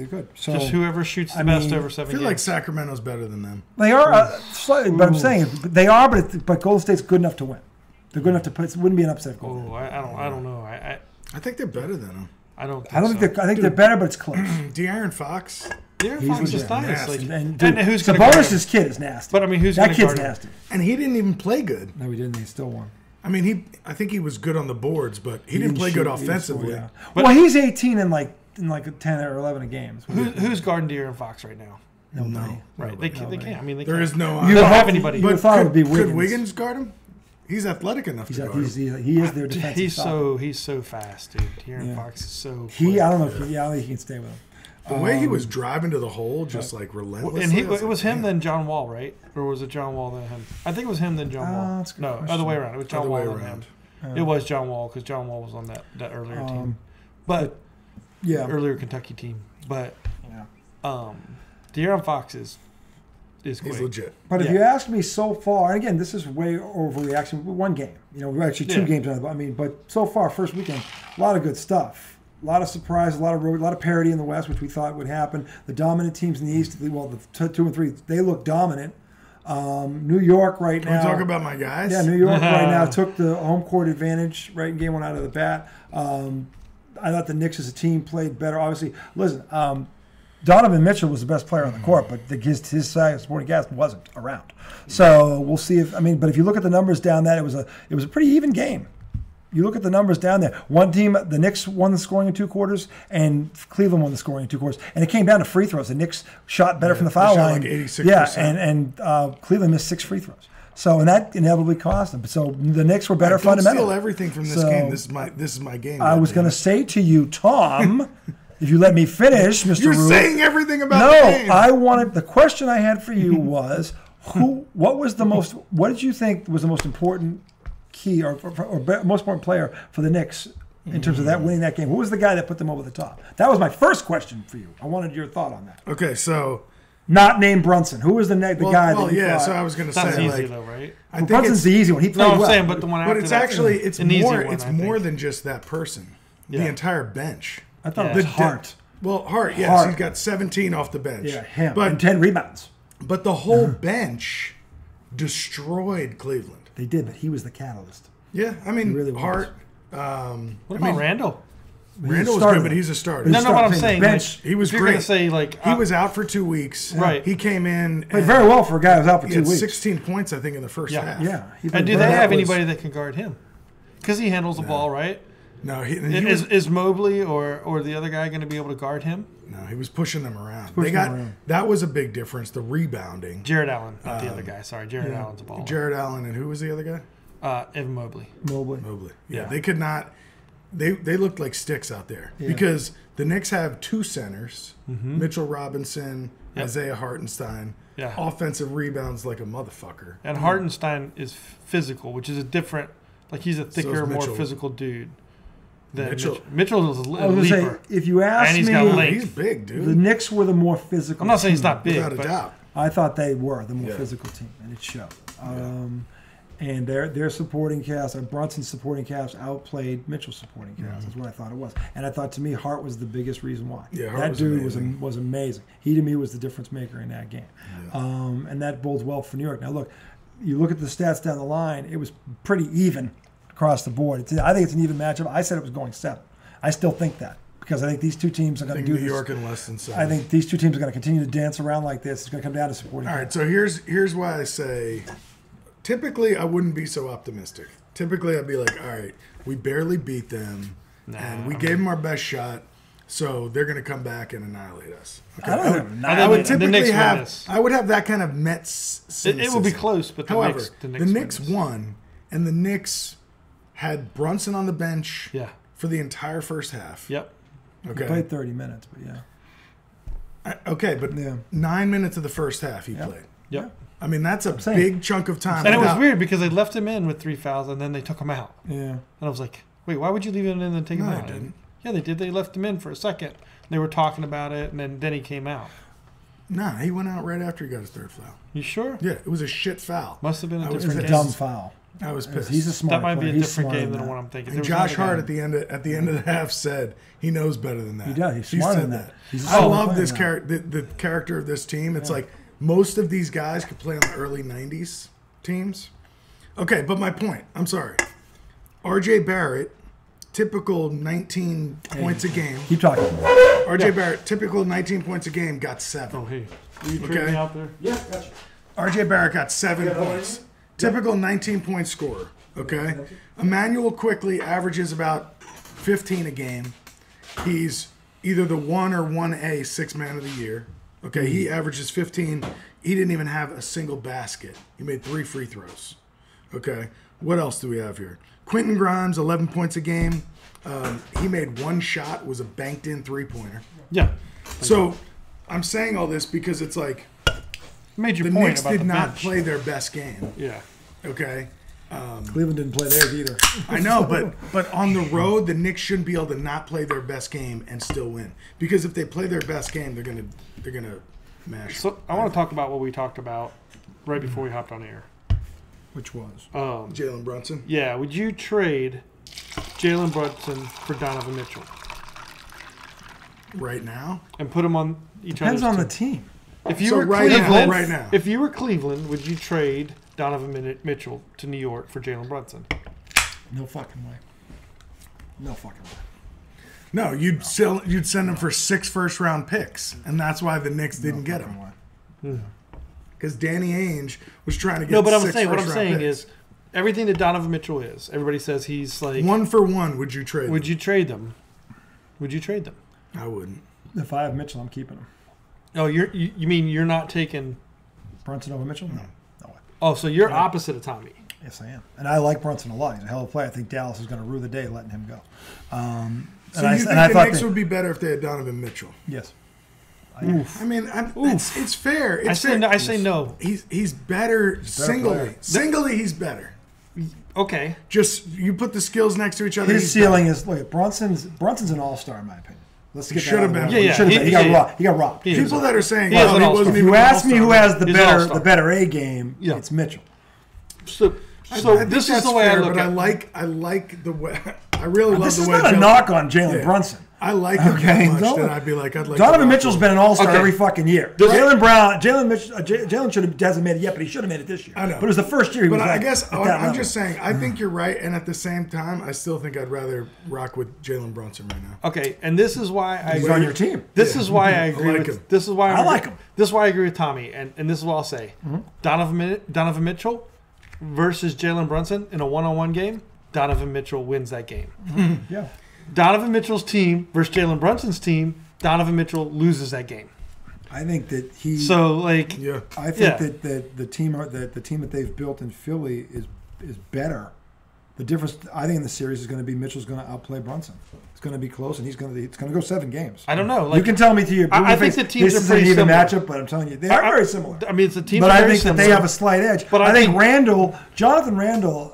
they're good. So Just whoever shoots the I best mean, over I 7 feel games. like Sacramento's better than them. they are slightly, but I'm saying they are. But Golden State's good enough to win. They're good enough to put. It wouldn't be an upset. If Golden. I don't know. I think they're better than them. I don't think I don't so. think they're. I think they're better, but it's close. De'Aaron Fox. De'Aaron He's Fox is legit. nice. Nasty. Like, And, dude, who's going to guard him? Sabonis' kid is nasty. But I mean, who's that going to kid's guard him? nasty. And he didn't even play good. No, he didn't. He still won. I mean, I think he was good on the boards, but he didn't play shoot, good he didn't offensively. score, yeah. But- Well, he's 18 in like 10 or 11 games. Who's guarding De'Aaron Fox right now? Nobody. Right. They can't. I mean, they There can't. is no. You don't hope- have anybody. You but thought it would be could Wiggins. Wiggins guard him? He's athletic enough to guard him. He is their defensive stopper. He's so fast, dude. De'Aaron Yeah. Fox is so. I don't know quick. if I think he can stay with him. The way he was driving to the hole, just like relentlessly. And I was it was like, him, man. then John Wall, right? Or was it John Wall then him? I think it was him, then John Wall. That's a good No, question. other way around. It was John Other Wall, way then around. him. It was John Wall because John Wall was on that earlier team, but Yeah. earlier Kentucky team. But Yeah. De'Aaron Fox is quick. He's legit. But if Yeah. you ask me so far, and again, this is way overreaction. One game, we're actually two Yeah. games on it. I mean, but so far, first weekend, a lot of good stuff. A lot of surprise, a lot of parity in the West, which we thought would happen. The dominant teams in the East, well, the 2 and 3, they look dominant. New York right Can now. we talk about my guys? Yeah, New York right now took the home court advantage right in game one out of the bat. I thought the Knicks as a team played better. Obviously, listen, Donovan Mitchell was the best player on the court, but his supporting cast wasn't around. So we'll see but if you look at the numbers down that, it was a pretty even game. You look at the numbers down there. One team, the Knicks won the scoring in 2 quarters, and Cleveland won the scoring in 2 quarters. And it came down to free throws. The Knicks shot better from the foul shot line. like 86%. Yeah, and Cleveland missed 6 free throws. So, and that inevitably cost them. So the Knicks were better Don't fundamentally. steal everything from this So, game. This is my game. I was going to say to you, Tom, if you let me finish, Mr. You're Rube. saying everything about the game. No, I wanted. The question I had for you was, what did you think was the most important key or most important player for the Knicks in terms of that winning that game? Who was the guy that put them over the top? That was my first question for you. I wanted your thought on that. Okay, so Not named Brunson. Who was the guy well, that you yeah. thought? So I was going to That's say, easy like, though, right? I think Brunson's it's, the easy one. He played No, I'm well. saying, but the one after but it's that, actually it's an easy more one, it's I more think. than just that person. Yeah. The entire bench. I thought Yeah. it was The Hart. Well, Hart, yes, Hart. he's got 17 off the bench. Yeah, him. And But 10 rebounds. but the whole bench destroyed Cleveland. They did, but he was the catalyst. Yeah, I mean really was. Hart. What about Randall? Randall was starter. good, but he's a starter. He's No, what I'm starting saying. bench. Like, He was if you're gonna great. say like He was out for 2 weeks. Right. He came in. Played and very well for a guy who was out for He 2 had weeks. 16 points, I think, in the first Yeah. half. Yeah. he And played do they very have well. anybody that can guard him? Because he handles the ball, right? No, he was, Is Mobley or the other guy going to be able to guard him? no, he was pushing them around. pushing They got them around. that was a big difference. The rebounding. Jared Allen, not the other guy. Sorry, Jared Allen's a baller. Jared Allen and who was the other guy? Evan Mobley. Mobley. Mobley. Yeah, Yeah. they could not. They looked like sticks out there because the Knicks have 2 centers: Mitchell Robinson, Yep. Isaiah Hartenstein. Yeah. Offensive rebounds like a motherfucker. And Hartenstein is physical, which is a different. Like he's a thicker, more Mitchell. physical dude than Mitchell. Mitchell. Mitchell is a I was going to say, leaper. if you ask And he's me, got length. He's big, dude. the Knicks were the more physical I'm not saying he's team. not big, Without a but doubt. I thought they were the more Yeah. physical team, and it showed. And their supporting cast, Brunson's supporting cast, outplayed Mitchell's supporting cast. That's what I thought it was. And I thought, to me, Hart was the biggest reason why. Yeah, Hart that was dude amazing. was amazing. He, to me, was the difference maker in that game. And that bodes well for New York. Now, look, you look at the stats down the line, it was pretty even across the board. I think it's an even matchup. I said it was going 7. I still think that because I think these two teams are I going to think do New this. York in less than 7. I think these two teams are going to continue to dance around like this. It's going to come down to supporting All cast. right, so here's why I say, typically I wouldn't be so optimistic. Typically I'd be like, all right, we barely beat them, and we gave them our best shot, so they're going to come back and annihilate us. Okay? I don't know. I I think would the typically Knicks win have this. I would have that kind of Mets It cynicism. will be close, but However, the the Knicks Knicks win this. won, and the Knicks had Brunson on the bench Yeah. for the entire first half. Yep. Okay. Played 30 minutes, but yeah. Okay, but Yeah. 9 minutes of the first half he played. Yep. I mean, that's a saying. big chunk of time. And it was without- weird because they left him in with 3 fouls and then they took him out. Yeah. And I was like, wait, why would you leave him in and then take him No, out? they didn't. Yeah, they did. They left him in for a second. They were talking about it, and then he came out. Nah, he went out right after he got his third foul. You sure? Yeah, it was a shit foul. Must have been a It was different a game. dumb foul. I was pissed. He's a smart That might be player. a He's different smarter game than than that. what I'm thinking. And There was Josh another Hart game. at the end of the half said he knows better than that. He does. He's He smarter said than that. He's a I smart love player this now. character, the character of this team. It's like most of these guys could play on the early '90s teams. Okay, but my point. I'm sorry. R.J. Barrett, typical 19 points a game. Keep talking. R.J. Barrett, typical 19 points a game, got 7. Oh, hey. Will you Okay. trade me out there? Yeah, gotcha. R.J. Barrett got 7 points. Typical 19-point scorer. Okay. Emmanuel Quickly averages about 15 a game. He's either the 1 or 1A sixth man of the year. Okay. He averages 15. He didn't even have a single basket. He made 3 free throws. Okay. What else do we have here? Quentin Grimes, 11 points a game. He made 1 shot, was a banked in 3-pointer. Yeah. So I'm saying all this because it's like Made your the point Knicks about did the not bench. play their best game. Yeah. Okay. Cleveland didn't play theirs either. I know, but on the road, the Knicks shouldn't be able to not play their best game and still win. Because if they play their best game, they're gonna mash. So I want to talk about what we talked about right before we hopped on air. Which was? Jalen Brunson. Yeah. Would you trade Jalen Brunson for Donovan Mitchell Right now? and put them on each Depends on the other's team. If you So were right now- Cleveland, right now. If you were Cleveland, would you trade Donovan Mitchell to New York for Jalen Brunson? No fucking way. No fucking way. No, you'd send him for 6 first-round picks, and that's why the Knicks didn't get him. Because Danny Ainge was trying to get No, but I'm 6 saying what I'm first-round saying picks. is everything that Donovan Mitchell is. Everybody says he's like. 1 for 1. Would you trade? Would you trade them? Would you trade them? I wouldn't. If I have Mitchell, I'm keeping him. Oh, you mean you're not taking? Brunson over Mitchell? No. No way. Oh, so you're opposite of Tommy. Yes, I am. And I like Brunson a lot. He's a hell of a player. I think Dallas is going to rue the day letting him go. So you think the Knicks would be better if they had Donovan Mitchell? Yes. I mean, it's fair. It's I say fair. no. I say no. He's better singly. player. Singly, he's better. Okay. Just you put the skills next to each other. His he's ceiling is look. Brunson's an all-star in my opinion. Let's get should that have out of been. the way. Yeah, He should have yeah. been. He- He got yeah. robbed. He got robbed. He is People that are saying, He is "Well, an he all-star. wasn't If even you an ask me who all-star." has the He's an better all-star. the better A game, Yeah. it's Mitchell. So I think this is that's the way I fair, look but at it. I like the way. I really love This the is way. not a Jalen- knock on Jalen Yeah. Brunson. I like him Okay, that much no. that I'd be like, I'd like. Donovan to rock Mitchell's with been him. an all-star Okay. every fucking year. Does- Jalen should have hasn't made it yet, but he should have made it this year. I know. But it was the first year he But was I like, guess at that I'm level. just saying. I think you're right, and at the same time, I still think I'd rather rock with Jalen Brunson right now. Okay, and this is why I He's agree. on your team. This is why I agree like with. him. This is why I like him. This is why I agree with Tommy, and this is what I'll say. Donovan Mitchell versus Jalen Brunson in a one-on-one game. Donovan Mitchell wins that game. Yeah. Donovan Mitchell's team versus Jalen Brunson's team. Donovan Mitchell loses that game. I think that he. So like, Yeah. I think Yeah. that the team that they've built in Philly is better. The difference, I think, in the series is going to be Mitchell's going to outplay Brunson. It's going to be close, and it's going to go 7 games. I don't know. Like, You can tell me to your blue I think face, the teams this are is an pretty even similar. matchup, but I'm telling you, they are very similar. I mean, it's a team. But I very think that they similar. have a slight edge. But I think think- Jonathan Randall,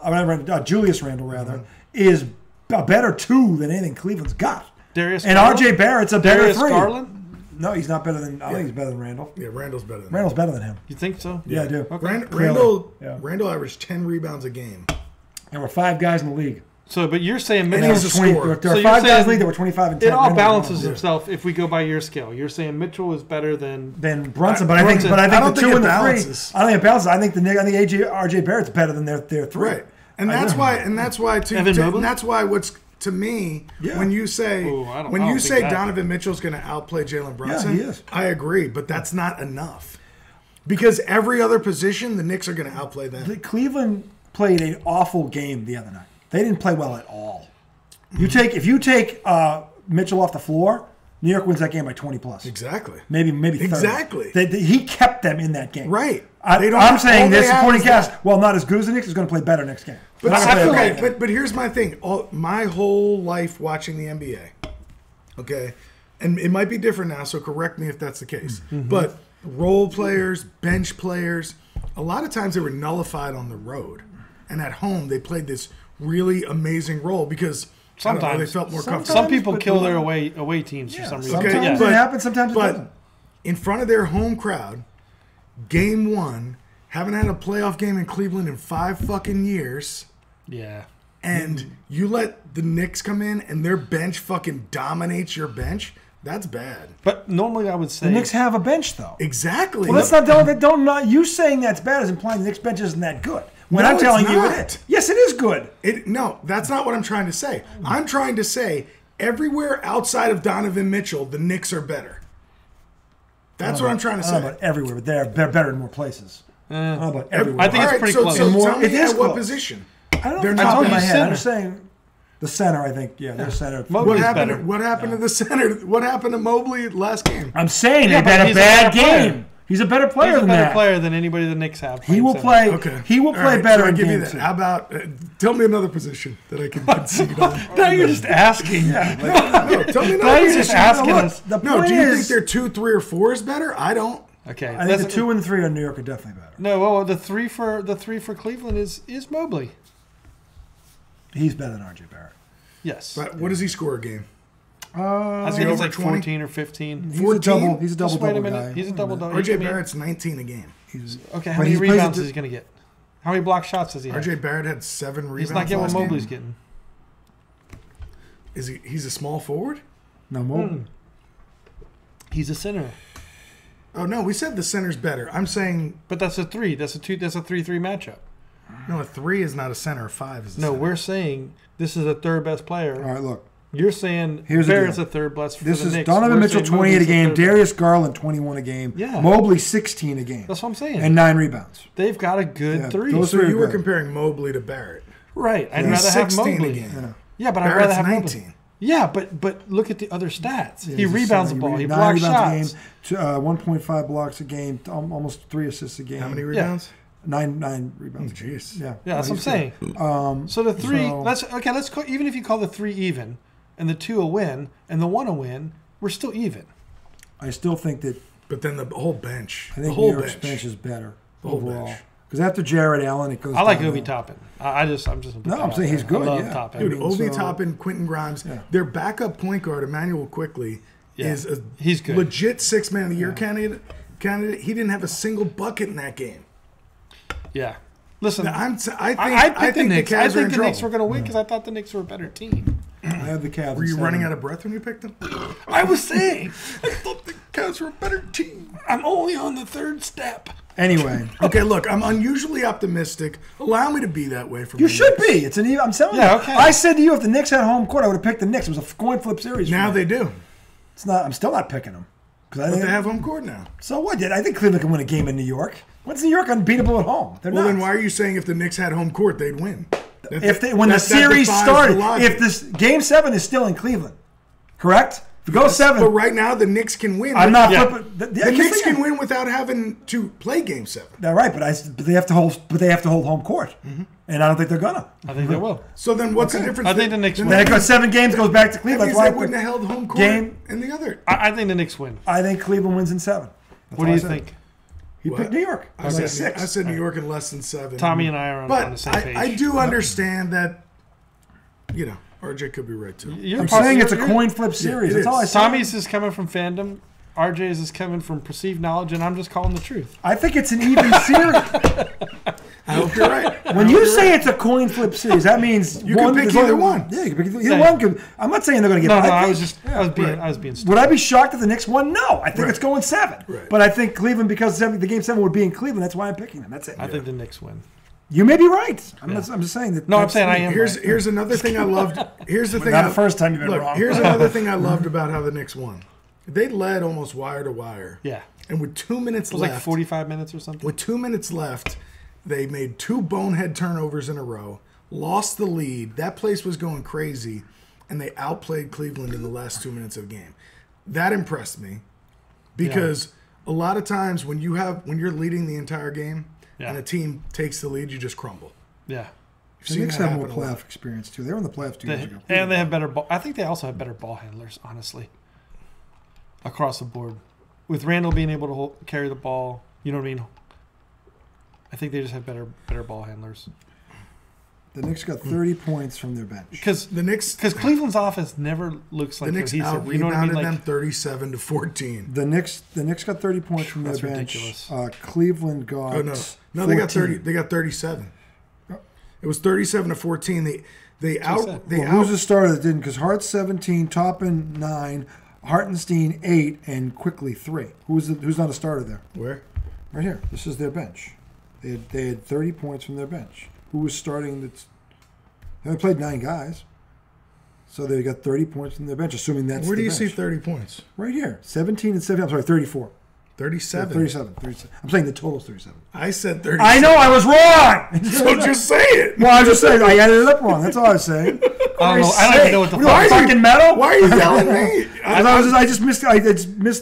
Julius Randall rather, is a better 2 than anything Cleveland's got. Darius And Garland? R.J. Barrett's a better Darius 3. Garland? No, he's not better than. I think he's better than Randall. Yeah, Randall's better than Randall's better than him. You think so? Yeah, I do. Okay. Randall. Yeah. Randall averaged 10 rebounds a game. There were 5 guys in the league. So, but you're saying And Mitchell. he's a scorer. There So were you're 5 guys in saying the league that were 25 and 10. It all Randall was balances one of them. himself if we go by your scale. You're saying Mitchell is better than. Than Brunson, but I think Brunson. the don't 2 think it and the 3. balances. I don't think it balances. I think R.J. Barrett's better than their 3. Right. And that's why too. Evan Mobley? And that's why what's to me Yeah. when you say Ooh, I don't you think say that. Donovan Mitchell's going to outplay Jalen Brunson, he is. I agree, but that's not enough because every other position the Knicks are going to outplay them. Cleveland played an awful game the other night. They didn't play well at all. If you take Mitchell off the floor, New York wins that game by 20 plus. Exactly. Maybe 30. Exactly. He kept them in that game. Right. I'm saying all this they have supporting is cast. that. Well, not as good as the Knicks is going to play better next game. But, They're not gonna play okay, better. but here's my thing. My whole life watching the NBA, okay, and it might be different now, so correct me if that's the case. Mm-hmm. But role players, bench players, a lot of times they were nullified on the road, and at home they played this really amazing role because I don't know, Sometimes they felt more comfortable. Some people but kill the- their away teams for some reason. Okay, Sometimes but- it happens. Sometimes it but- doesn't. in front of their home crowd, game 1, haven't had a playoff game in Cleveland in 5 fucking years. Yeah. And you let the Knicks come in and their bench fucking dominates your bench. That's bad. But normally I would say The Knicks have a bench, though. Exactly. Well, that's not you saying that's bad is implying the Knicks bench isn't that good. When No, I'm telling it's you not. it is. Yes, it is good. No, that's not what I'm trying to say. I'm trying to say everywhere outside of Donovan Mitchell, the Knicks are better. That's what I'm trying to I don't know say. about everywhere, but they're better in more places. I don't know about everywhere. I think it's pretty close. So More- tell me it is at what close. position. I don't They're know not top of bad. my head. Center. I'm just saying the center, I think. Yeah, their center. Mobley's better. What happened to the center? What happened to Mobley last game? I'm saying Yeah, they've but had a he's a bad better player. game. He's a better player He's a than better that. player than anybody the Knicks have. He will playing play. Okay. He will All play right, better so I in give you game that. 2. How about tell me another position that I can concede on? Now you're just asking. No, tell me Now another you're just position. asking Look, us. the No, point do you think is, they're 2, 3, or 4 is better? I don't. Okay. I think the 2 and 3 in New York are definitely better. No, well, the three for Cleveland is Mobley. He's better than RJ Barrett. Yes. But what does he score a game? I think he it's over like 20? 14 or 15. He's 14? a double. He's a Just double wait a double minute. guy. He's a double double. RJ Barrett's 19 a game. Okay, how But many he plays rebounds a- is he going to get? How many block shots does he have? RJ Barrett had 7 rebounds. He's not getting what last game. Mobley's getting. Is he? He's a small forward. No more. He's a center. Oh no, we said the center's better. I'm saying But that's a 3. That's a 2. That's a 3-3 matchup. no. A 3 is not a center. A 5 is. A No, center. we're saying this is a third best player. All right, look. You're saying Here's the Barrett's deal. a third best for This the is Knicks. Donovan We're Mitchell, saying 28 a Mobley's game. third best. Darius Garland, 21 a game. Yeah. Mobley, 16 a game. That's what I'm saying. And 9 rebounds. They've got a good Yeah, 3. those So three you are were good. comparing Mobley to Barrett. Right. I'd He's rather have 16 Mobley. a game. Yeah, but I'd rather Barrett's have 19. Mobley. Yeah, but look at the other stats. Yeah, He he's a rebounds the center. ball. He 9 blocks rebounds shots. a game, 1.5 blocks a game, almost 3 assists a game. How many rebounds? 9 rebounds. Jeez. Yeah, Yeah, that's what I'm he's saying. good. So the 3, so- let's call, even if you call the 3 even, and the 2 a win, and the 1 a win, we're still even. I still think that But then the whole bench. I The think whole New York's bench. bench is better The whole overall. bench. Because after Jared Allen, it goes. I like down Obi to- Toppin. I'm just. No, I'm saying he's good, I love yeah. Toppin. Dude, I mean, Obi so- Toppin, Quentin Grimes, Yeah. their backup point guard, Emmanuel Quickly, Yeah, is a he's good. legit 6 man of the year candidate. He didn't have a single bucket in that game. Yeah. Listen, I I think the Knicks. the I Cavs are think in the trouble. Knicks were going to win because I thought the Knicks were a better team. I have the Cavs. Were you in running 7. out of breath when you picked them? I was saying, I thought the Cavs were a better team. I'm only on the 3rd step. Anyway, Okay, look, I'm unusually optimistic. Allow me to be that way for you my should Knicks. be. It's an even. I'm telling Yeah, you. okay. I said to you, if the Knicks had home court, I would have picked the Knicks. It was a coin flip series. for Now me. they do. It's not. I'm still not picking them. Because I But think they have home court now. So what? I think Cleveland can win a game in New York. When's New York unbeatable at home? They're Well, not. then why are you saying if the Knicks had home court, they'd win? When the series defies started, the logic. if this game 7 is still in Cleveland, correct? If you go 7, But right now, the Knicks can win. I'm not Yeah. flipping. The Knicks can win without having to play Game 7. They're right, but they have to hold. But they have to hold home court, and I don't think they're gonna. I think they will. So then, what's the difference? I think the Knicks then win. Then it goes 7 games, goes back to That Cleveland. means That's why they wouldn't have held home court Game- in the other. I think the Knicks win. I think Cleveland wins in 7. That's What do why I you said- think? He picked New York. I Like said, 6. I said New York in less than 7. Tommy and I are on the But same page. I do understand that, RJ could be right too. You're I'm part- saying it's a you're- coin flip series. it That's all I is. said. Tommy's is coming from fandom. RJ's is coming from perceived knowledge, and I'm just calling the truth. I think it's an even series. I hope you're right. When you say it's a coin flip series, that means You can pick there's either only- one. Yeah, you can pick either Yeah. one. I'm not saying they're going to get. No, but I think- was being stupid. Would I be shocked if the Knicks won? No, I think Right. it's going 7. Right. But I think Cleveland, because the game 7 would be in Cleveland, that's why I'm picking them. That's it. I think the Knicks win. You may be right. I'm just saying that. No, I'm that's saying I me. am. Here's another thing I loved. Here's the thing. Not the first time you've been look, wrong. Here's another thing I loved about how the Knicks won. They led almost wire to wire. Yeah. And with 2 minutes It was left, like 45 minutes or something. with 2 minutes left, they made 2 bonehead turnovers in a row, lost the lead. That place was going crazy, and they outplayed Cleveland in the last 2 minutes of the game. That impressed me because a lot of times when you're leading the entire game Yeah. and a team takes the lead, you just crumble. Yeah. You've The seen Knicks that have more happen a lot. playoff experience too. They were in the playoffs 2 years ago. And they have better ball. I think they also have better ball handlers, honestly, across the board. With Randall being able to carry the ball, you know what I mean? I think they just have better ball handlers. The Knicks got 30 points from their bench. Because Cleveland's offense never looks like the Knicks cohesive. out You know what I mean? rebounded them 37-14. The Knicks got 30 points from their That's bench. ridiculous. Cleveland got Oh no, 14. they got 30. They got 37. It was 37-14. Who's the starter that didn't? Because Hart 17, Toppin 9, Hartenstein 8, and Quickly 3. Who's not a starter there? Where? Right here. This is their bench. They had 30 points from their bench. Who was starting? They only played 9 guys, so they got 30 points from their bench. Assuming that's where do you bench. see 30 points? Right here, 17 and 17. I'm sorry, 34. 37. 37. I'm saying the total's 37. I said 37. I know I was wrong. So just say it. Well, I was just saying I added it up wrong. That's all I was saying. I don't even know what the Why fuck. fucking metal? Why are you yelling at me? I just missed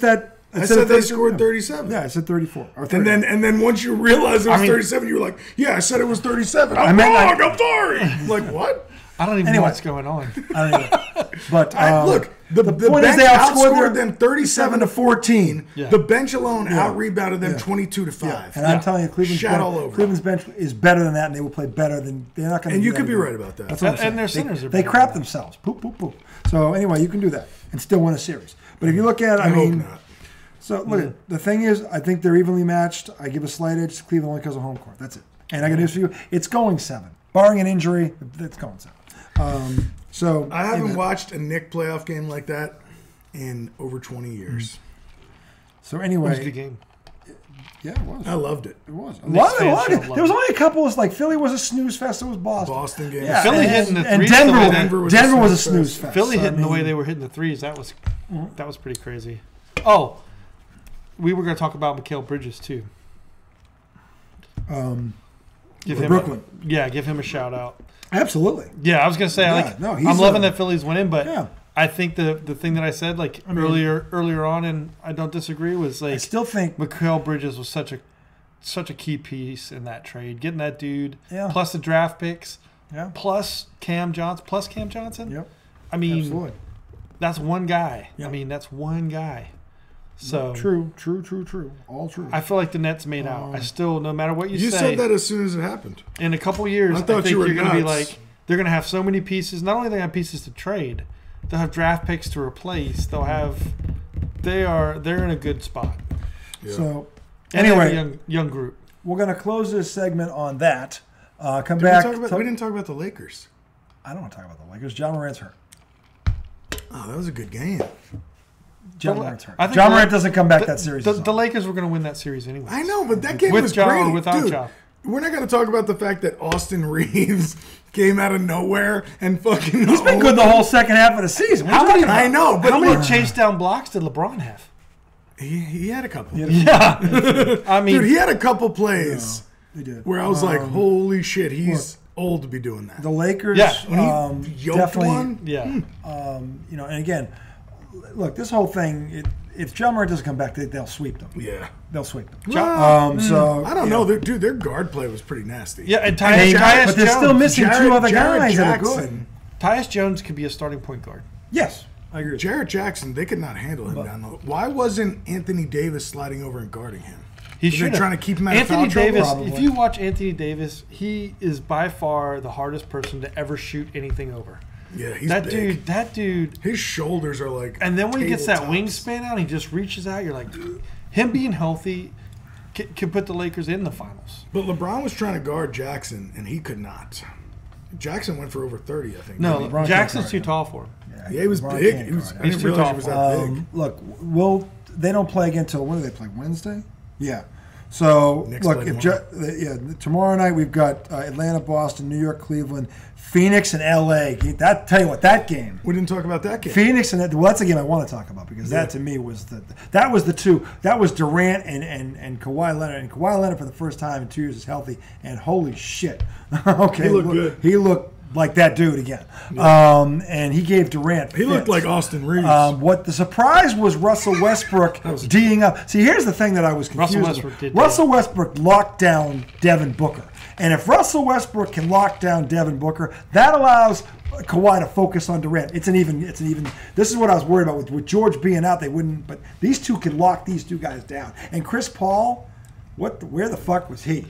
that. I said they scored 37. Yeah, I said 34. Or 30. And then once you realized it was 37, you were like, yeah, I said it was 37. I'm sorry. Like, what? I don't even know what's going on. I don't know. But Look, the point bench is they outscored them 37-14. Yeah. The bench alone out-rebounded them 22-5. Yeah. And I'm telling you, Cleveland's bench is better than that, and they will play better than they're not going to. And you could be right about that. That's what I'm saying. And their centers are they better crap than themselves. Poop, poop, poop. So anyway, you can do that and still win a series. But if you look at, I hope not. So look, the thing is, I think they're evenly matched. I give a slight edge to Cleveland only because of home court. That's it. And I got news for you. It's going 7, barring an injury. It's going 7. So I haven't watched a Knick playoff game like that in over 20 years. So It anyway, was a good game. yeah, it was. I loved it. It was. A Knicks lot of fans it. should love There was it. only a couple. Like Philly was a snooze fest. It was Boston. Boston game. Yeah, Philly and, hitting the and threes Denver, the way Denver was a snooze snooze fest. fest. Philly So, hitting the way mean, they were hitting the threes, that was pretty crazy. Oh, we were going to talk about Mikal Bridges too. Give him Brooklyn. give him a shout out. Absolutely. Yeah, I was going to say he's I'm loving that Philly's winning, but Yeah. I think the thing that I said earlier on, and I don't disagree, was I like still think Mikal Bridges was such a key piece in that trade, getting that dude, Yeah. plus the draft picks, Yeah. plus Cam Johnson. Yep. I mean, Absolutely. that's one guy. Yep. I mean, that's one guy. So True. All true. I feel like the Nets made out. I still, no matter what You say, said that as soon as it happened. in a couple years, I I thought think you were you're going to be nuts. like, they're going to have so many pieces. Not only do they have pieces to trade, they'll have draft picks to replace. They're in a good spot. Yeah. So And they have anyway, a young group. we're going to close this segment on that. Come we back. didn't talk about the Lakers. I don't want to talk about the Lakers. John Morant's hurt. Oh, that was a good game. John But Morant's hurt. I think John the- Morant doesn't come back that series. The Lakers were going to win that series anyway. I know, but that game With was Ja or great. without Dude, Ja? we're not going to talk about the fact that Austin Reeves came out of nowhere and fucking. He's been good the whole second half of the season. What are you talking about? I know, but How many look, chase down blocks did LeBron have? he had a couple. Yeah. I mean, Dude, he had a couple plays They did. where I was like, "Holy shit, he's old to be doing that." The Lakers, Yeah, When he yoked definitely. one, yeah. And again, look, this whole thing. If John Morant doesn't come back, they'll sweep them. yeah. They'll sweep them. Well, So I don't know, their guard play was pretty nasty. Yeah, and They- Tyus but they're still Jones. missing two other guys that are good. Jackson. Tyus Jones could be a starting point guard. Yes, I agree. Jarrett Jackson, they could not handle him down low. Why wasn't Anthony Davis sliding over and guarding him? He Were they should trying to keep him out of Anthony foul trouble? Davis. Probably. If you watch Anthony Davis, he is by far the hardest person to ever shoot anything over. Yeah, he's That big. dude. His shoulders are like. And then when he gets that tabletops. wingspan out, he just reaches out. You're like, him being healthy can put the Lakers in the finals. But LeBron was trying to guard Jackson, and he could not. Jackson went for over 30, I think. No, didn't LeBron Jackson's can't too guard tall for him. he? Yeah, he was LeBron big. can't He was, guard I him. didn't He's too realize tall he was for that big. Look, they don't play again until when do they play? Wednesday? Yeah. So Knicks look, play tomorrow night we've got Atlanta, Boston, New York, Cleveland, Phoenix, and LA. Tell you what, that game. We didn't talk about that game. Phoenix and that's a game I want to talk about because that to me was the two. That was Durant and Kawhi Leonard. And Kawhi Leonard for the first time in 2 years is healthy. And holy shit, okay, He looked good. He looked like that dude again. And he gave Durant. He looked fits. like Austin Reeves. What the surprise was Russell Westbrook D'ing up. See, here's the thing that I was confused Russell Westbrook locked down Devin Booker. And if Russell Westbrook can lock down Devin Booker, that allows Kawhi to focus on Durant. It's an even. This is what I was worried about with George being out. They wouldn't, but these two can lock these two guys down. And Chris Paul, where the fuck was he?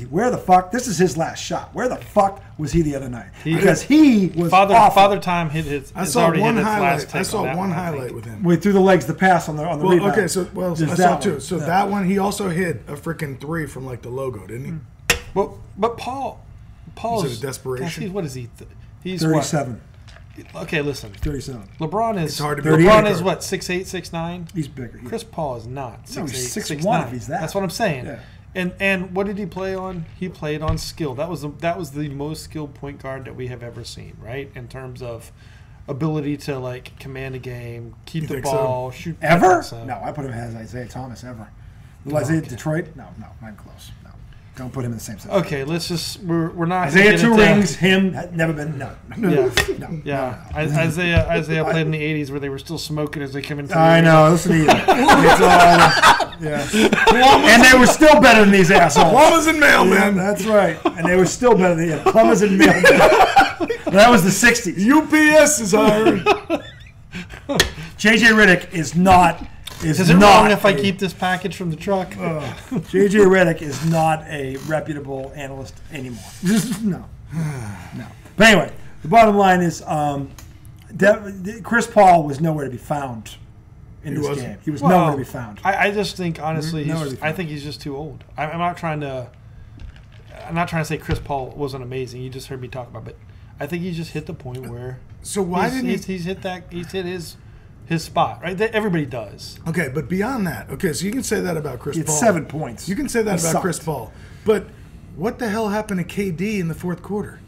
Where the fuck? This is his last shot. Where the fuck was he the other night? Because he was awful. Father Time hit his. I saw one highlight. I saw one highlight with him. Through the legs, the pass on the rebound. Okay, I saw two. So that one, he also hit a freaking 3 from like the logo, didn't he? But Paul's is it a desperation? Gosh, what is he? He's 37. What? Okay, listen. 37. LeBron is. It's hard to be LeBron is what 6'8", 6'9"? He's bigger. Yeah. Chris Paul is not 6'8", 6'1" if he's that. That's what I'm saying. Yeah. And what did he play on? He played on skill. That was the most skilled point guard that we have ever seen, right? In terms of ability to like command a game, keep the ball, shoot. Ever? No, I put him as Isaiah Thomas ever. Isaiah Detroit? No, not close. No, don't put him in the same set. Okay, let's just we're not. Isaiah 2 rings. Him never been. No. Isaiah played in the '80s where they were still smoking as they came into. I know. Listen to you. It's all. Yeah. And they were still better than these assholes. Plumbers and mailmen. Yeah, that's right. And they were still better than plumbers and mailmen. That was the 60s. UPS is hiring. JJ Redick is not. Is it wrong if I keep this package from the truck? JJ Redick is not a reputable analyst anymore. No. But anyway, the bottom line is Chris Paul was nowhere to be found in this game. He was nowhere to be found. I just think, honestly, I think he's just too old. I'm not trying to say Chris Paul wasn't amazing. You just heard me talk about it. But I think he just hit the point where he's hit his spot, right? Everybody does. Okay, but beyond that, so you can say that about Chris Paul. It's 7 points. You can say that about Chris Paul. But what the hell happened to KD in the fourth quarter?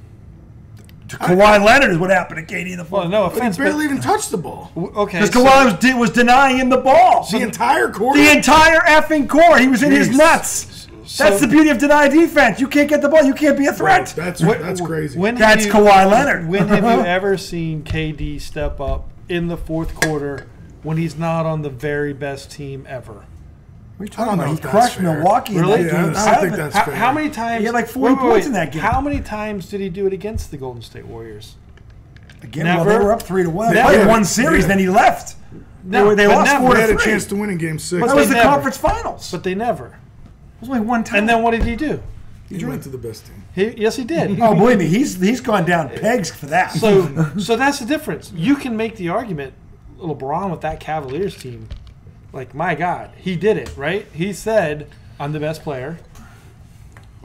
Kawhi Leonard is what happened to KD in the fourth. Well, no offense, he barely even touched the ball. Okay, because Kawhi was denying him the ball. The entire quarter? The entire effing court. He was in his nuts. That's the beauty of denied defense. You can't get the ball. You can't be a threat. That's crazy. That's Kawhi Leonard. When have you ever seen KD step up in the fourth quarter when he's not on the very best team ever? What are you talking about? He crushed Milwaukee in that game. I don't think that's fair. How many times? He had like 40 points in that game. How many times did he do it against the Golden State Warriors? Again, well, they were up 3-1. They played one series, then he left. They lost 4-3. They had a chance to win in Game 6. That was the conference finals. But they never. It was only one time. And then what did he do? He went to the best team. Yes, he did. Oh, believe me, he's gone down pegs for that. So that's the difference. You can make the argument, LeBron with that Cavaliers team, like, my God, he did it, right? He said, I'm the best player.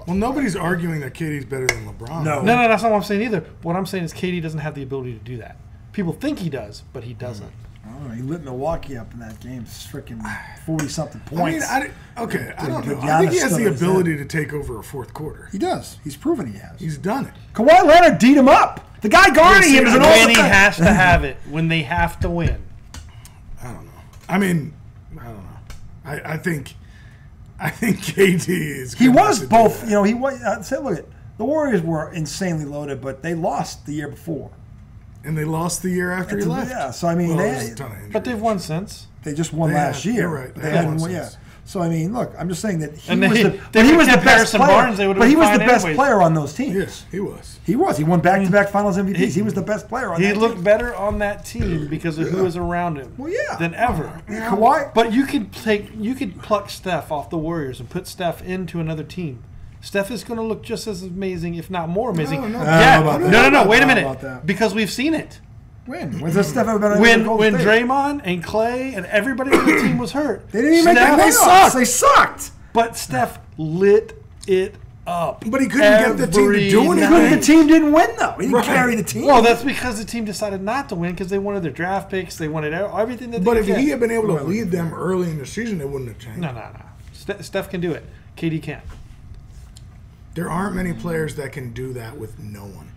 Well, nobody's arguing that KD's better than LeBron. No, that's not what I'm saying either. What I'm saying is KD doesn't have the ability to do that. People think he does, but he doesn't. I don't know. He lit Milwaukee up in that game. It's freaking 40-something points. I don't know. I think he has the ability to take over a fourth quarter. He does. He's proven he has. He's done it. Kawhi Leonard beat him up. The guy guarding him is an when he has to have it, when they have to win. I don't know. I don't know. I think KD is. He was both. You know, he was. Look at the Warriors were insanely loaded, but they lost the year before. And they lost the year after he left. Yeah, so I mean, but they've won since. They just won last year. You're right. They hadn't won. Yeah. So I mean, look, I'm just saying that he was the best player. But he was the best player on those teams. Yes, he was. He was. He won back-to-back Finals MVPs. He was the best player on that team. He looked better on that team because of who was around him. Well, yeah. Than ever. Kawhi. But you could pluck Steph off the Warriors and put Steph into another team. Steph is going to look just as amazing, if not more amazing. No. No. Wait a minute. Because we've seen it. When's that Steph ever been on when Draymond and Clay and everybody on the team was hurt? They didn't even make the playoffs. They sucked. But Steph lit it up. But he couldn't get the team to do anything. The team didn't win, though. He didn't carry the team. Well, that's because the team decided not to win because they wanted their draft picks. They wanted everything that they could get. But if he had been able to lead them early in the season, it wouldn't have changed. No. Steph can do it. KD can't. There aren't many players that can do that with no one.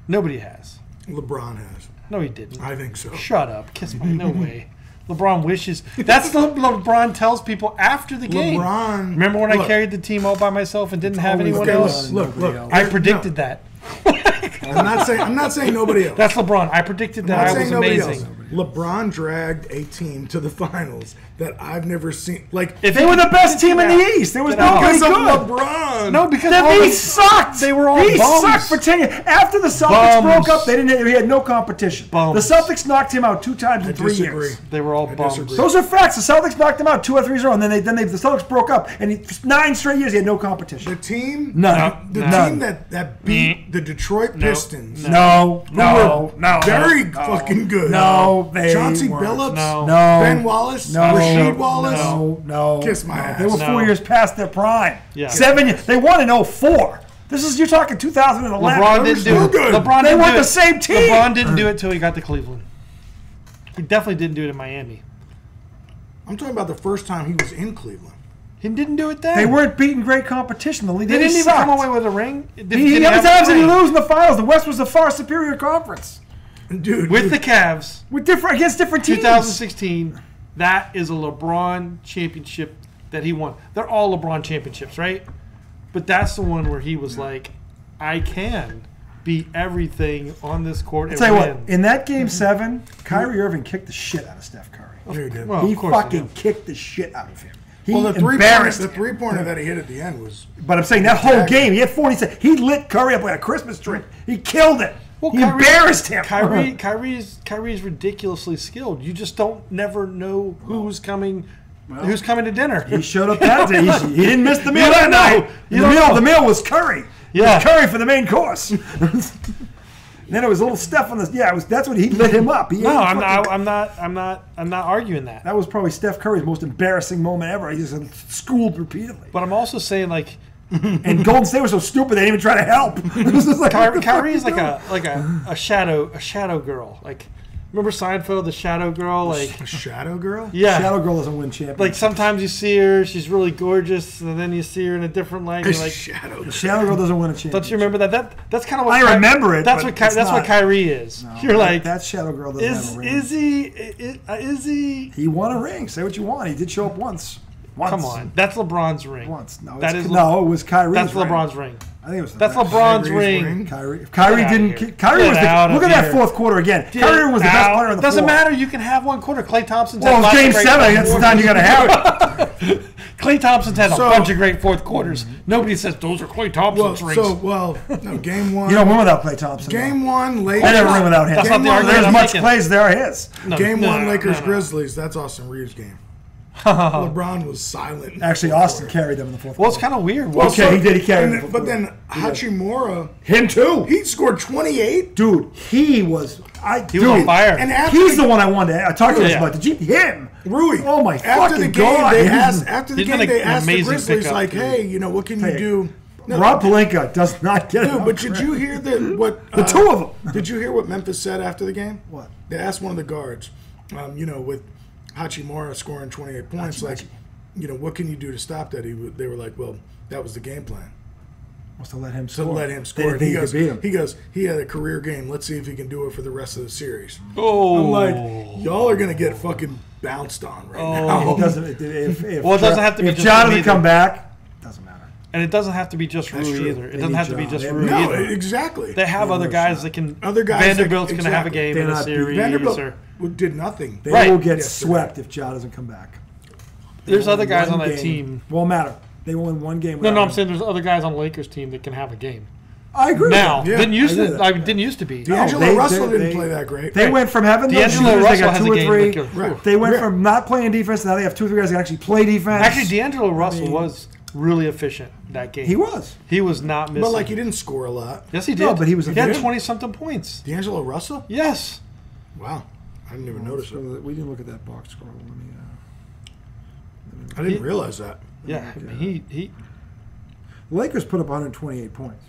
Nobody has. LeBron has. No, he didn't. I think so. Shut up. Kiss my. No way. LeBron wishes. That's what LeBron tells people after the game. Remember when I carried the team all by myself and didn't have anyone else? Look. I predicted that. I'm not saying nobody else. That's LeBron. I predicted that I was amazing. LeBron dragged a team to the finals that I've never seen. Like if they were the best team in the East. There was nobody good. LeBron. No, because he sucked. They were all He bums. sucked for 10 years. After the Celtics broke up, he had no competition. Bums. The Celtics knocked him out 2 times in 3 years. They were all bums. Those are facts. The Celtics knocked him out 2 or 3 years ago, and then the Celtics broke up, and 9 straight years he had no competition. The team, team that beat the Detroit Pistons. Very fucking good. No, they Chauncey weren't. Billups. No. Ben Wallace. No. Rasheed Wallace. No. Kiss my ass. They were 4 years past their prime. Yeah. 7 years. They won in 04. You're talking 2011. LeBron didn't do it. They weren't the same team. LeBron didn't do it till he got to Cleveland. He definitely didn't do it in Miami. I'm talking about the first time he was in Cleveland. He didn't do it then. They weren't beating great competition. They didn't even come away with a ring. How many times did he lose in the finals? The West was a far superior conference. Dude, with the Cavs. Against different teams. 2016, that is a LeBron championship that he won. They're all LeBron championships, right? But that's the one where he was like, I can beat everything on this court and tell you win. what, in that game 7, Kyrie Irving kicked the shit out of Steph Curry. Yeah, he did. Well, he fucking kicked the shit out of him. He the embarrassed three-pointer that he hit at the end was... But I'm saying that whole game, he had 47. He lit Curry up like a Christmas tree. He killed it. Well, he embarrassed him. Kyrie's ridiculously skilled. You just never know who's coming to dinner. He showed up that day. He didn't miss the meal that night. The meal was curry. Yeah, curry for the main course. Then it was a little Steph on this. Yeah, that's what he lit him up. I'm not arguing that. That was probably Steph Curry's most embarrassing moment ever. He just schooled repeatedly. But I'm also saying like. And Golden State was so stupid they didn't even try to help. Kyrie is like a shadow girl. Like, remember Seinfeld, the shadow girl? Like a shadow girl? Yeah. Shadow girl doesn't win championships. Like sometimes you see her, she's really gorgeous, and then you see her in a different light. You're like, shadow girl doesn't win a championship. Don't you remember that? That's kind of what I remember it. That's what Kyrie is. No, you're like that shadow girl doesn't have a ring. Is he? He won a ring. Say what you want. He did show up once. Come on, that's LeBron's ring. Once, no, it was Kyrie's. That's LeBron's ring. I think it was. That's LeBron's ring. Kyrie didn't. Kyrie was look at that fourth quarter again. Kyrie was the best player on the floor. Doesn't matter. You can have one quarter. Klay Thompson's. Well, it's game 7. That's the time you got to have it. Klay Thompson's had a bunch of great fourth quarters. Nobody says those are Klay Thompson's rings. No, game 1. You don't win without Klay Thompson. Game 1, Lakers. I never win without him. That's not the argument. There's much Klays. There are his. Game 1, Lakers Grizzlies. That's Austin Reeves' game. LeBron was silent. Actually, Austin carried them in the fourth quarter. Well, it's kind of weird. Okay, he did. He carried them. But then Hachimura. Him too. He scored 28. Dude, he was on fire. And he's the one I wanted to talk to us about. Did you him? Rui. Oh my fucking God. After the game, they asked the Grizzlies, like, hey, what can you do? No, Rob Pelinka does not get it. But did you hear what the two of them? Did you hear what Memphis said after the game? What? They asked one of the guards, with Hachimura scoring 28 points, what can you do to stop that? They were like, well, that was the game plan. Was to let him score. To let him score. He goes, he had a career game. Let's see if he can do it for the rest of the series. Oh. I'm like, y'all are going to get fucking bounced on now. It doesn't have to be if John doesn't come back, it doesn't matter. And it doesn't have to be just Rui either. It doesn't have to be just Rui either. Exactly. They have other guys that can. Vanderbilt's going to have a game in a series. Vanderbilt did nothing. They will get swept if Ja doesn't come back. There's other guys on that team. Won't matter. They will win one game. No, I'm saying there's other guys on the Lakers team that can have a game. I agree. Now, didn't used to be. D'Angelo Russell didn't play that great. They went from having those shooters, they got 2 or 3. They went from not playing defense, now they have 2 or 3 guys that actually play defense. Actually, D'Angelo Russell was really efficient that game. He was. He was not missing. But he didn't score a lot. Yes, he did. No, but he was. He had 20-something points. D'Angelo Russell? Yes. Wow. I didn't even notice it. We didn't look at that box score. I didn't realize that. Yeah, he. The Lakers put up 128 points.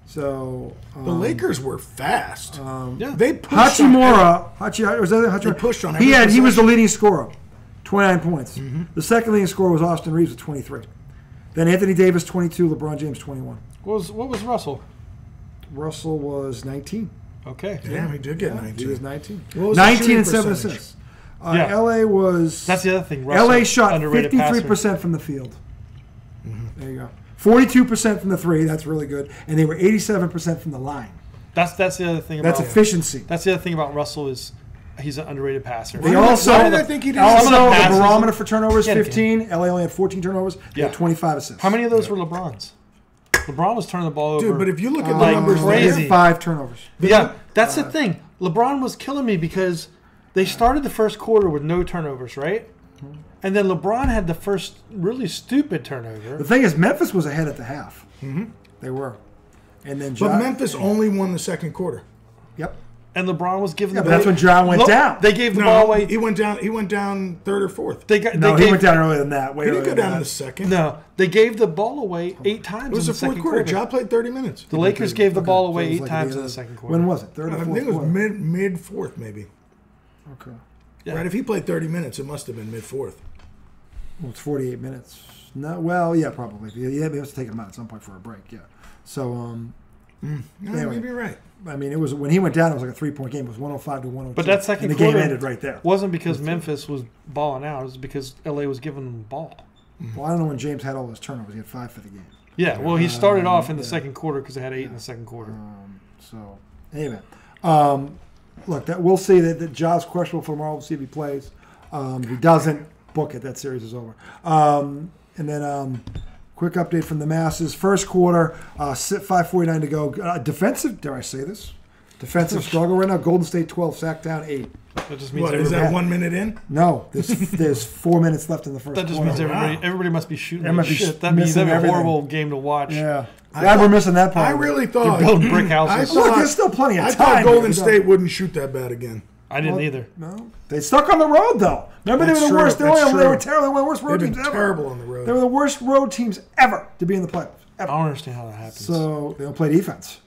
So the Lakers were fast. They pushed Hachimura. They pushed on every He was the leading scorer, 29 points. Mm-hmm. The second leading scorer was Austin Reeves with 23. Then Anthony Davis 22, LeBron James 21. What was Russell? Russell was 19. Okay. Damn, he did get 19. He was 19. 19 and 7 assists. LA was. That's the other thing. LA shot 53% from the field. Mm-hmm. There you go. 42% from the 3. That's really good. And they were 87% from the line. That's the other thing. That's efficiency. That's the other thing about Russell is he's an underrated passer. They also, I think he did. Also, the barometer for turnovers 15. LA only had 14 turnovers. He had 25 assists. How many of those were LeBron's? LeBron was turning the ball over. Dude, but if you look at the numbers, crazy. 5 turnovers. Yeah, that's the thing. LeBron was killing me because they started the first quarter with no turnovers, right? And then LeBron had the first really stupid turnover. The thing is, Memphis was ahead at the half. They were. And then but Memphis only won the second quarter. Yep. And LeBron was giving the ball. That's when John went down. They gave the ball away. He went down third or fourth. He went down earlier than that. He didn't go down in the second. No, they gave the ball away 8 times. It was the fourth quarter. Ja played 30 minutes. The Lakers gave the ball away 8 times in the second quarter. When was it? Third or fourth? I think it was mid fourth, maybe. Okay. Yeah. Right. If he played 30 minutes, it must have been mid fourth. Well, it's 48 minutes. No, well, yeah, probably. Yeah, he must have taken him out at some point for a break. Yeah. So, anyway, maybe you're right. I mean, it was when he went down. It was like a 3-point game. It was 105 to 102. But that second quarter, the game ended right there. Wasn't because Memphis was balling out. It was because LA was giving them the ball. Well, I don't know when James had all those turnovers. He had 5 for the game. Yeah. Well, he started off in the second quarter because they had 8 in the second quarter. So anyway, look, we'll see that Ja's questionable for tomorrow. We'll see if he plays. If he doesn't, book it. That series is over. And then. Quick update from the masses. First quarter, 5:49 to go. Defensive, dare I say this? Defensive struggle right now. Golden State 12, sack down 8. That just means is that 1 minute in? No, there's 4 minutes left in the first. That just quarter. means everybody must be shooting. That means a horrible game to watch. Yeah, glad we're missing that part. I really thought they're building brick houses. There's still plenty of time. I thought Golden State wouldn't shoot that bad again. I didn't either. No, they stuck on the road though. Remember, they were the worst. They were terrible. They were the worst road teams ever. Terrible on the road. They were the worst road teams ever to be in the playoffs. Ever. I don't understand how that happens. So they don't play defense.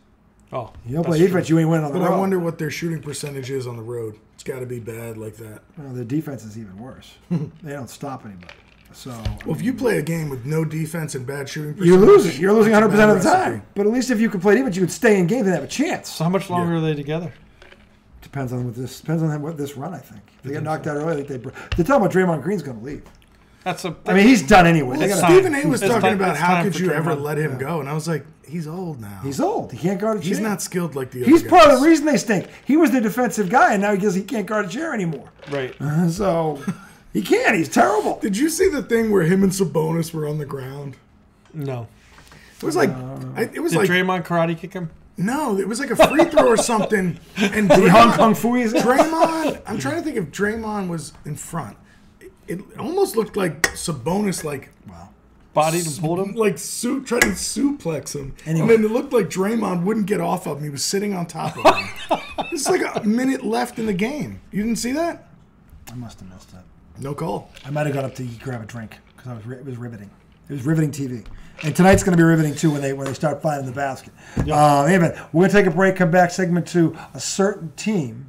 Oh, you don't play defense, you ain't winning on the road. But I wonder what their shooting percentage is on the road. It's got to be bad like that. Well, their defense is even worse. They don't stop anybody. So, well, if you play a game with no defense and bad shooting percentage, you're losing. You're losing 100% of the time. But at least if you can play defense, you can stay in games and have a chance. So how much longer are they together? Depends on what this run. I think if they get knocked out early. I think they're talking about Draymond Green's going to leave. I mean, he's done anyway. Well, Stephen A. was talking about how could you ever let him go, and I was like, he's old now. He's old. He can't guard a chair. He's not skilled like the other He's guys. part of the reason they stink. He was the defensive guy, and now he can't guard a chair anymore. Right. So he can't. He's terrible. Did you see the thing where him and Sabonis were on the ground? No. It was like Did Draymond karate kick him? No, it was like a free throw or something. And Did he Kung Fu? Draymond. I'm trying to think if Draymond was in front. It almost looked like Sabonis, bodied and pulled him, tried to suplex him, and then it looked like Draymond wouldn't get off of him. He was sitting on top of him. It's like a minute left in the game. You didn't see that? I must have missed that. No call. I might have gone up to grab a drink because it was riveting. It was riveting TV. And tonight's going to be riveting too when they start finding the basket. Yep. Anyway, we're going to take a break. Come back. Segment 2. A certain team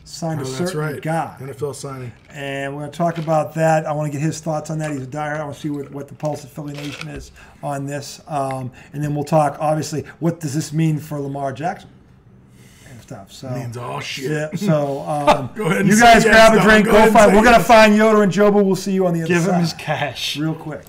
signed a certain guy. NFL signing. And we're going to talk about that. I want to get his thoughts on that. He's a diehard. I want to see what the pulse of Philly Nation is on this. And then we'll talk, obviously, what does this mean for Lamar Jackson and stuff. So, it means all shit. Yeah, so go ahead you guys grab a drink. Go find. We're going to find Yoda and Jobo. We'll see you on the other side. Give him his cash. Real quick.